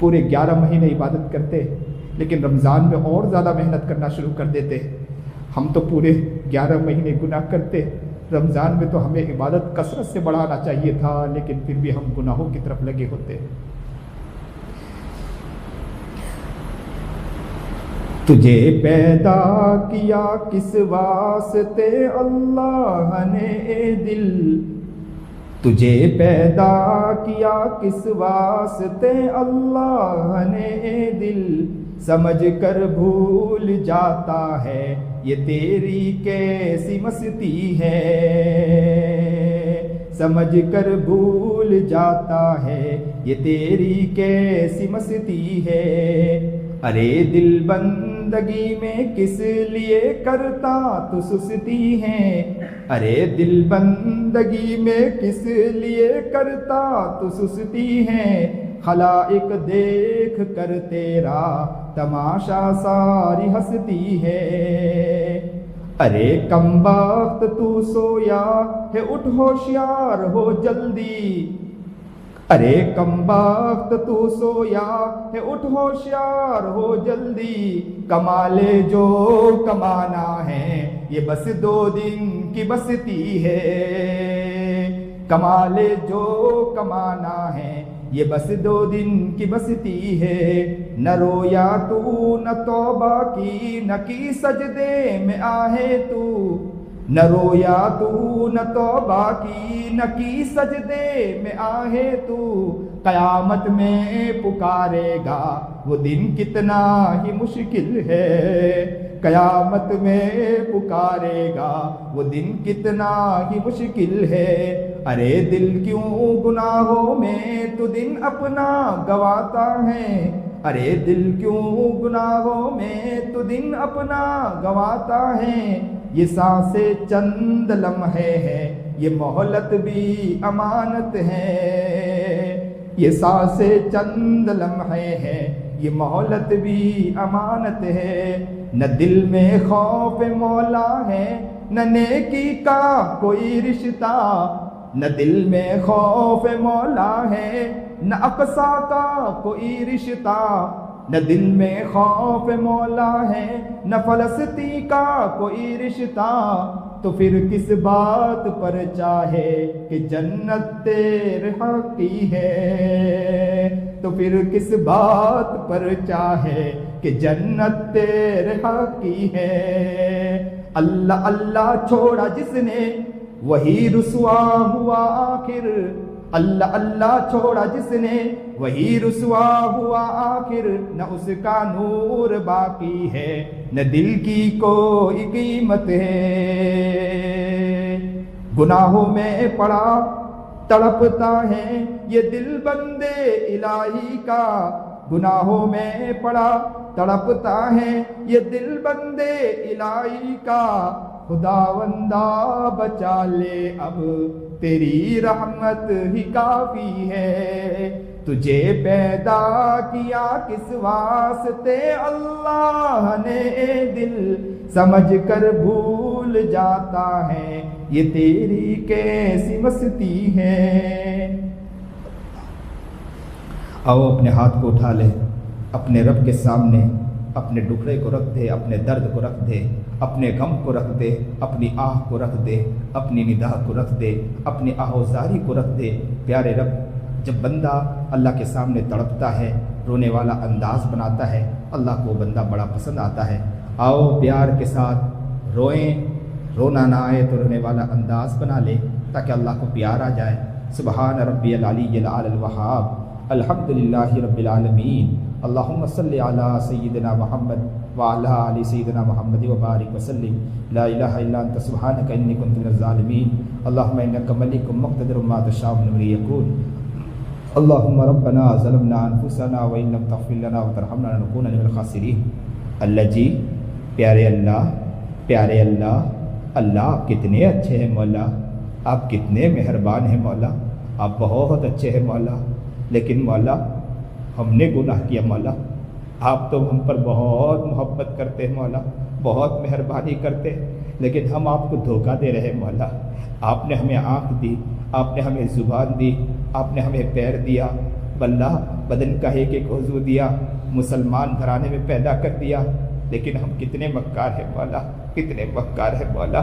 پورے 11 مہینے عبادت کرتے لیکن رمضان میں اور زیادہ محنت کرنا شروع کر دیتے۔ ہم تو پورے 11 مہینے گناہ کرتے، رمضان میں تو ہمیں عبادت کثرت سے بڑھانا چاہیے تھا، لیکن پھر بھی ہم گناہوں کی طرف لگے ہوتے۔ تجھے پیدا کیا کس واسطے اللہ نے اے دل، تجھے پیدا کیا کس واسطے اللہ نے اے دل، سمجھ کر بھول جاتا ہے یہ تیری کیسی مستی ہے، سمجھ کر بھول جاتا ہے یہ تیری کیسی مستی ہے۔ ارے دل بندگی میں کس لیے کرتا تو سستی ہے، ارے دل بندگی میں کس لیے کرتا تو سستی ہے، خلائق دیکھ کر تیرا تماشا ساری ہستی ہے۔ ارے کم بخت تو سویا ہے، اٹھ ہوشیار ہو جلدی، ارے کم بخت تو سویا ہے، اٹھ ہوشیار ہو جلدی، کمالے جو کمانا ہے یہ بس 2 دن کی بستی ہے، کمالے جو کمانا ہے یہ بس 2 دن کی بستی ہے۔ نہ رویا تو نہ توبہ کی، نہ کی سجدے میں آہے تو، نہ رویا تو نہ توبہ کی، نہ کی سجدے میں آہے تو، قیامت میں پکارے گا وہ دن کتنا ہی مشکل ہے، قیامت میں پکارے گا وہ دن کتنا ہی مشکل ہے۔ ارے دل کیوں گناہوں میں تو دن اپنا گواتا ہے، ارے دل کیوں گناہوں میں تو دن اپنا گواتا ہے، یہ سانسیں چند لمحے ہیں یہ مہلت بھی امانت ہے، یہ سانسیں چند لمحے ہیں یہ مہلت بھی امانت ہے۔ نہ دل میں خوف مولا ہے، نہ نیکی کا کوئی رشتہ، نہ دل میں خوف مولا ہے، نہ اقصا کا کوئی رشتہ، نہ دل میں خوف مولا ہے، نہ فلسطی کا کوئی رشتہ، تو پھر کس بات پر چاہے کہ جنت تیرے حق کی ہے، تو پھر کس بات پر چاہے کہ جنت تیرے حق کی ہے۔ اللہ اللہ چھوڑا جس نے وہی رسوا ہوا آخر، اللہ اللہ چھوڑا جس نے وہی رسوا ہوا آخر، نہ اس کا نور باقی ہے نہ دل کی کوئی قیمت ہے۔ گناہوں میں پڑا تڑپتا ہے یہ دل بندے الہی کا، گناہوں میں پڑا تڑپتا ہے یہ دل بندے الہی کا، خداوندا بچا لے اب تیری رحمت ہی کافی ہے، تجھے پیدا کیا کس واسطے اللہ نے اے دل، سمجھ کر بھول جاتا ہے یہ تیری کیسی مستی ہے۔ آؤ اپنے ہاتھ کو اٹھا لے، اپنے رب کے سامنے اپنے ٹکڑے کو رکھ دے، اپنے درد کو رکھ دے، اپنے غم کو رکھ دے، اپنی آہ کو رکھ دے، اپنی نداہ کو رکھ دے، اپنی آہوزاری کو رکھ دے۔ پیارے رب، جب بندہ اللہ کے سامنے تڑپتا ہے، رونے والا انداز بناتا ہے، اللہ کو بندہ بڑا پسند آتا ہے۔ آؤ پیار کے ساتھ روئیں، رونا نہ آئے تو رونے والا انداز بنا لے تاکہ اللہ کو پیار آ جائے۔ سبحان ربی العلی الاعلی الوہاب، الحمد للہ رب العالمین، اللہم صلی علی سیدنا محمد وعلی آل سیدنا محمد وبارک وسلم، لا الہ الا انت سبحانک انی کنت من الظالمین، اللہم انک ملک مقتدر ما تشاء من امری یکون، اللہم ربنا ظلمنا انفسنا وان لم تغفر لنا وترحمنا لنکونن من الخاسرین۔ اللہ جی، پیارے اللہ، پیارے اللہ، اللہ آپ کتنے اچھے ہیں مولا، آپ کتنے مہربان ہیں مولا، آپ بہت اچھے ہیں مولا، لیکن مولا ہم نے گناہ کیا مولا، آپ تو ہم پر بہت محبت کرتے ہیں مولا، بہت مہربانی کرتے ہیں، لیکن ہم آپ کو دھوکہ دے رہے ہیں مولا۔ آپ نے ہمیں آنکھ دی، آپ نے ہمیں زبان دی، آپ نے ہمیں پیر دیا، اللہ بدن کا ایک ایک عضو دیا، مسلمان گھرانے میں پیدا کر دیا، لیکن ہم کتنے مکار ہیں مولا، کتنے مکار ہیں مولا۔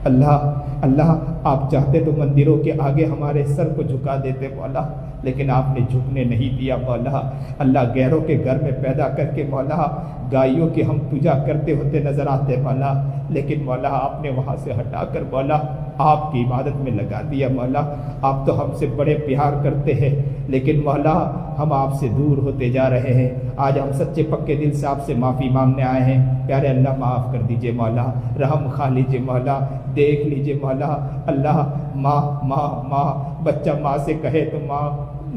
اللہ آپ چاہتے تو مندروں کے آگے ہمارے سر کو جھکا دیتے مولا، لیکن آپ نے جھکنے نہیں دیا مولا۔ اللہ غیروں کے گھر میں پیدا کر کے مولا گائیوں کی ہم پوجا کرتے ہوتے نظر آتے مولا، لیکن مولا آپ نے وہاں سے ہٹا کر مولا آپ کی عبادت میں لگا دیا مولا۔ آپ تو ہم سے بڑے پیار کرتے ہیں، لیکن مولا ہم آپ سے دور ہوتے جا رہے ہیں۔ آج ہم سچے پکے دل سے آپ سے معافی مانگنے آئے ہیں، پیارے اللہ معاف کر دیجئے مولا، رحم کھا لیجئے مولا، دیکھ لیجئے مولا۔ اللہ ماں بچہ ماں سے کہے تو ماں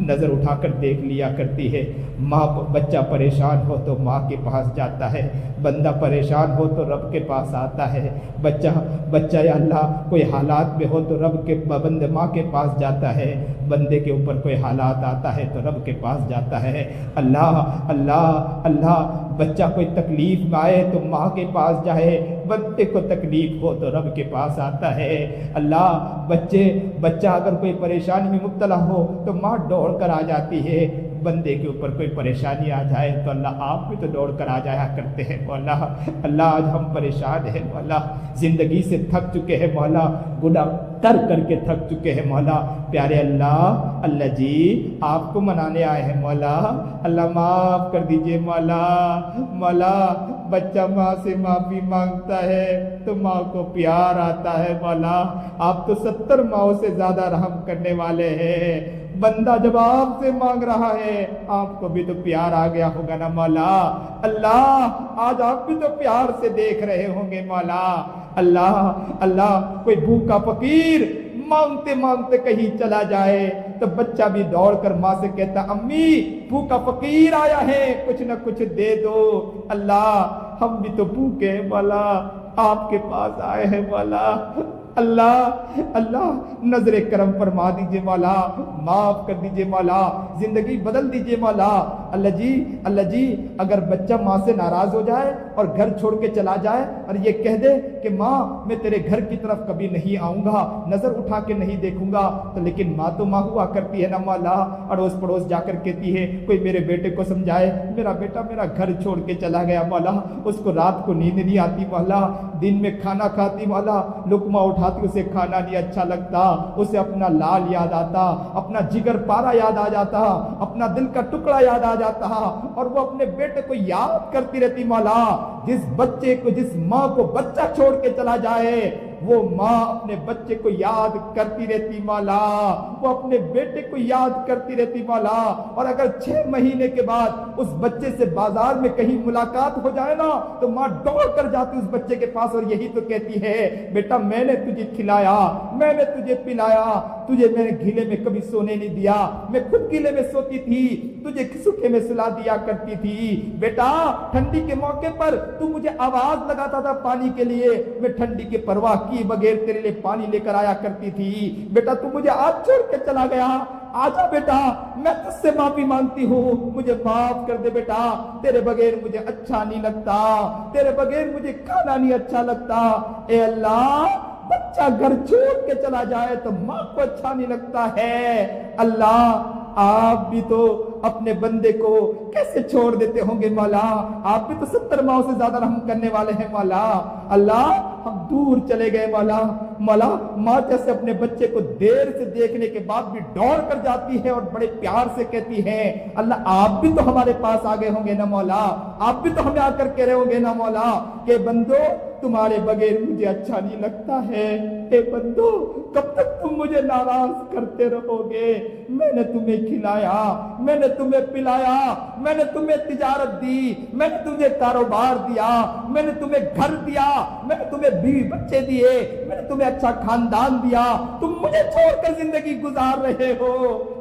نظر اٹھا کر دیکھ لیا کرتی ہے، ماں بچہ پریشان ہو تو ماں کے پاس جاتا ہے، بندہ پریشان ہو تو رب کے پاس آتا ہے، بچہ یا اللہ کوئی حالات میں ہو تو رب کے بندے ماں کے پاس جاتا ہے، بندے کے اوپر کوئی حالات آتا ہے تو رب کے پاس جاتا ہے۔ اللہ بچہ کوئی تکلیف میں آئے تو ماں کے پاس جائے، بندے کو تکلیف ہو تو رب کے پاس آتا ہے۔ اللہ بچہ اگر کوئی پریشانی میں مبتلا ہو تو ماں دوڑ کر آ جاتی ہے، بندے کے اوپر کوئی پریشانی آ جائے تو اللہ آپ بھی تو دوڑ کر آ جایا کرتے ہیں مولا۔ اللہ آج ہم پریشان ہیں مولا، زندگی سے تھک چکے ہیں مولا، گناہ کر کے تھک چکے ہیں مولا۔ پیارے اللہ جی آپ کو منانے آئے ہیں مولا، اللہ معاف کر دیجئے مولا۔ بچہ ماں سے معافی مانگتا ہے تو ماں کو پیار آتا ہے مولا، آپ تو 70 ماؤں سے زیادہ رحم کرنے والے ہیں، بندہ جب آپ سے مانگ رہا ہے آپ کو بھی تو پیار آ گیا ہوگا نا مولا۔ اللہ آج آپ بھی تو پیار سے دیکھ رہے ہوں گے مولا۔ اللہ کوئی بھوکا فقیر مانگتے مانگتے کہیں چلا جائے تو بچہ بھی دوڑ کر ماں سے کہتا امی بھوکا فقیر آیا ہے کچھ نہ کچھ دے دو۔ اللہ ہم بھی تو بھوکے ہیں مولا، آپ کے پاس آئے ہیں مولا۔ اللہ نظر کرم فرما دیجئے مولا، معاف کر دیجئے مولا، زندگی بدل دیجئے مولا۔ اللہ جی اگر بچہ ماں سے ناراض ہو جائے اور گھر چھوڑ کے چلا جائے اور یہ کہہ دے کہ ماں میں تیرے گھر کی طرف کبھی نہیں آؤں گا، نظر اٹھا کے نہیں دیکھوں گا، تو لیکن ماں تو ماں ہوا کرتی ہے نا مولا، اڑوس پڑوس جا کر کہتی ہے کوئی میرے بیٹے کو سمجھائے، میرا بیٹا میرا گھر چھوڑ کے چلا گیا مولا، اس کو رات کو نیند نہیں آتی مولا، دن میں کھانا کھاتی مولا، لقمہ اٹھاتی اسے کھانا نہیں اچھا لگتا، اسے اپنا لال یاد آتا، اپنا جگر پارا یاد آ جاتا، اپنا دل کا ٹکڑا یاد آ جاتا، اور وہ اپنے بیٹے کو یاد کرتی رہتی مولا۔ جس ماں کو بچہ چھوڑ کے چلا جائے وہ ماں اپنے بچے کو یاد کرتی رہتی مولا، وہ اپنے بیٹے کو یاد کرتی رہتی مولا، اور اگر 6 مہینے کے بعد اس بچے سے بازار میں کہیں ملاقات ہو جائے نا تو ماں دوڑ کر جاتی اس بچے کے پاس اور یہی تو کہتی ہے بیٹا میں نے تجھے کھلایا، میں نے تجھے پلایا، تجھے میں نے گیلے میں کبھی سونے نہیں دیا، میں خود گیلے میں سوتی تھی، تجھے سوکھے میں سلا دیا کرتی تھی، بیٹا ٹھنڈی کے موقع پر تو مجھے آواز لگاتا تھا پانی کے لیے، میں ٹھنڈی کے پرواہ کی بغیر تیرے لیے پانی لے کر آیا کرتی تھی، بیٹا تو مجھے آج چھوڑ کے چلا گیا، آجا بیٹا میں تجھ سے معافی مانگتی ہوں، مجھے معاف کر دے بیٹا، تیرے بغیر مجھے اچھا نہیں لگتا، تیرے بغیر مجھے کھانا نہیں اچھا لگتا۔ اے اللہ بچہ گھر چھوڑ کے چلا جائے تو ماں کو اچھا نہیں لگتا ہے، اللہ آپ بھی تو اپنے بندے کو کیسے چھوڑ دیتے ہوں گے مولا، آپ بھی تو 70 ماؤں سے زیادہ رحم کرنے والے ہیں مولا۔ اللہ ہم دور چلے گئے مولا، ماں جیسے اپنے بچے کو دیر سے دیکھنے کے بعد بھی دوڑ کر جاتی ہے اور بڑے پیار سے کہتی ہے اللہ آپ بھی تو ہمارے پاس آ گئے ہوں گے نا مولا، آپ بھی تو ہمیں آ کر کہہ رہے ہوں گے نا مولا کہ بندو تمہارے بغیر مجھے اچھا نہیں لگتا ہے، اے بندو کب تک تم مجھے ناراض کرتے رہو گے، میں نے تمہیں کھلایا، میں نے تمہیں پلایا، میں نے تمہیں تجارت دی، میں نے تمہیں کاروبار دیا، میں نے تمہیں گھر دیا، میں نے تمہیں بیوی بچے دیے، میں نے تمہیں اچھا خاندان دیا، تم مجھے چھوڑ کر زندگی گزار رہے ہو،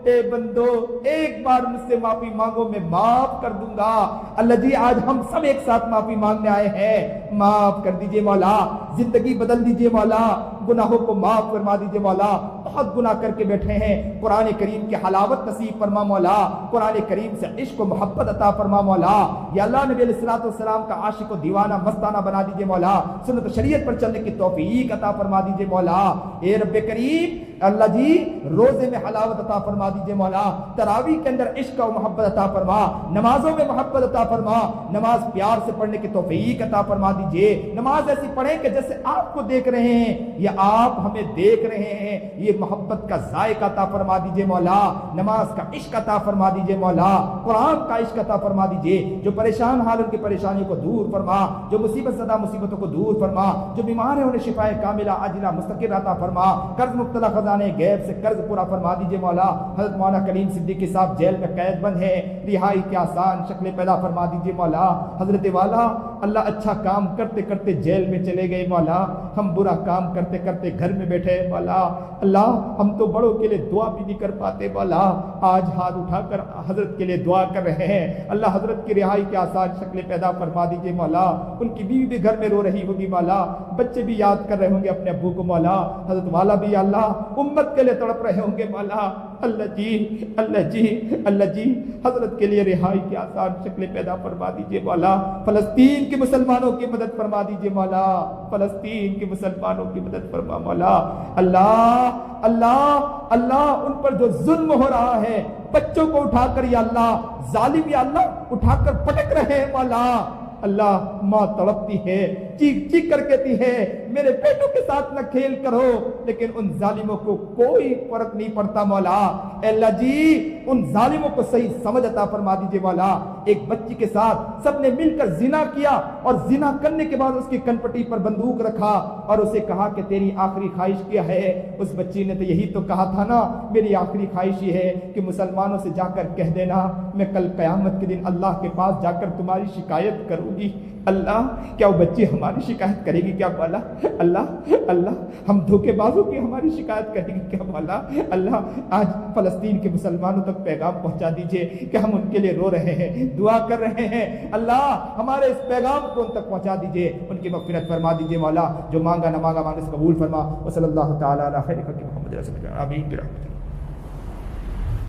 اے بندو ایک بار مجھ سے معافی مانگو میں معاف کر دوں گا۔ اللہ جی آج ہم سب ایک ساتھ معافی مانگنے آئے ہیں، معاف کر دیجئے مولا، زندگی بدل دیجئے مولا، گناہوں کو معاف فرما دیجئے مولا، بہت گناہ کر کے بیٹھے ہیں، قرآن کریم کی حلاوت نصیب فرما مولا، قرآن کریم سے عشق و محبت عطا فرما مولا، یا اللہ نبی علیہ الصلوۃ والسلام کا عاشق و دیوانہ مستانہ بنا دیجئے مولا، سنت شریعت پر چلنے کی توفیق عطا فرما دیجئے مولا، اے رب کریم اللہ جی روزے میں حلاوت عطا فرما دیجئے مولا، تراویح کے اندر عشق و محبت عطا فرما، نمازوں میں محبت عطا فرما، نماز پیار سے پڑھنے کی توفیق عطا فرما دیجئے، نماز ایسی پڑھیں کہ جیسے آپ کو دیکھ رہے ہیں یا آپ ہمیں دیکھ رہے ہیں، یہ محبت کا ذائقہ عطا فرما دیجئے مولا، نماز کا عشق عطا فرما دیجئے مولا، قرآن کا عشق عطا فرما دیجئے، جو پریشان حال ان کی پریشانیوں کو دور فرما، جو مصیبت زدہ مصیبتوں کو دور فرما، جو بیمار ہیں انہیں شفائے کاملہ عاجلہ مستقر عطا فرما، قرض مبتلا خزانے غیب سے قرض پورا فرما دیجئے مولا، حضرت مولانا کلیم صدیقی صاحب جیل میں قید بند ہے، رہائی کی آسان شکل پیدا فرما دیجئے مولا، حضرت والا اللہ اچھا کام کرتے کرتے جیل میں چلے گئے مولا، ہم برا کام کرتے کرتے گھر میں بیٹھے مولا، اللہ ہم تو بڑوں کے لیے دعا بھی نہیں کر پاتے مولا، آج ہاتھ اٹھا کر حضرت کے لیے دعا کر رہے ہیں، اللہ حضرت کی رہائی کی آسان شکل پیدا فرما دیجئے مولا، ان کی بیوی بھی گھر میں رو رہی ہوگی مولا، بچے بھی یاد کر رہے ہوں گے اپنے ابو کو مولا، حضرت والا بھی اللہ امت کے لیے تڑپ رہے ہوں گے مولا، اللہ جی اللہ جی اللہ جی حضرت کے لیے رہائی کی آسان شکلیں پیدا فرما دیجئے مولا، فلسطین کے مسلمانوں کی مدد فرما دیجئے مولا، فلسطین کے مسلمانوں کی مدد فرما مولا، اللہ اللہ اللہ ان پر جو ظلم ہو رہا ہے، بچوں کو اٹھا کر یا اللہ ظالم یا اللہ اٹھا کر پٹک رہے ہیں مولا، اللہ ماں تڑپتی ہے، چیخ چیخ کر کہتی ہے میرے بیٹوں کے ساتھ نہ کھیل کرو، لیکن ان ظالموں کو کوئی فرق نہیں پڑتا مولا، اے اللہ جی ان ظالموں کو صحیح سمجھ عطا فرما دیجئے مولا، ایک بچی کے ساتھ سب نے مل کر زنا کیا اور زنا کرنے کے بعد اس کی کنپٹی پر بندوق رکھا اور اسے کہا کہ تیری آخری خواہش کیا ہے، اس بچی نے تو یہی تو کہا تھا نا میری آخری خواہش یہ ہے کہ مسلمانوں سے جا کر کہہ دینا میں کل قیامت کے دن اللہ کے پاس جا کر تمہاری شکایت کروں گی، اللہ کیا وہ بچی ہماری شکایت کرے گی کیا مولا، اللہ اللہ ہم دھوکے بازوں کی ہماری شکایت کرے گی کیا مولا، اللہ آج فلسطین کے مسلمانوں تک پیغام پہنچا دیجئے کہ ہم ان کے لیے رو رہے ہیں، دعا کر رہے ہیں، اللہ ہمارے اس پیغام کو ان تک پہنچا دیجئے، ان کی مغفرت فرما دیجئے مولا، جو مانگا نہ مانگا مانگے سے قبول فرما، وصلی اللہ تعالی علی خیر خلق محمد رسول اللہ، آمین برحمتہ۔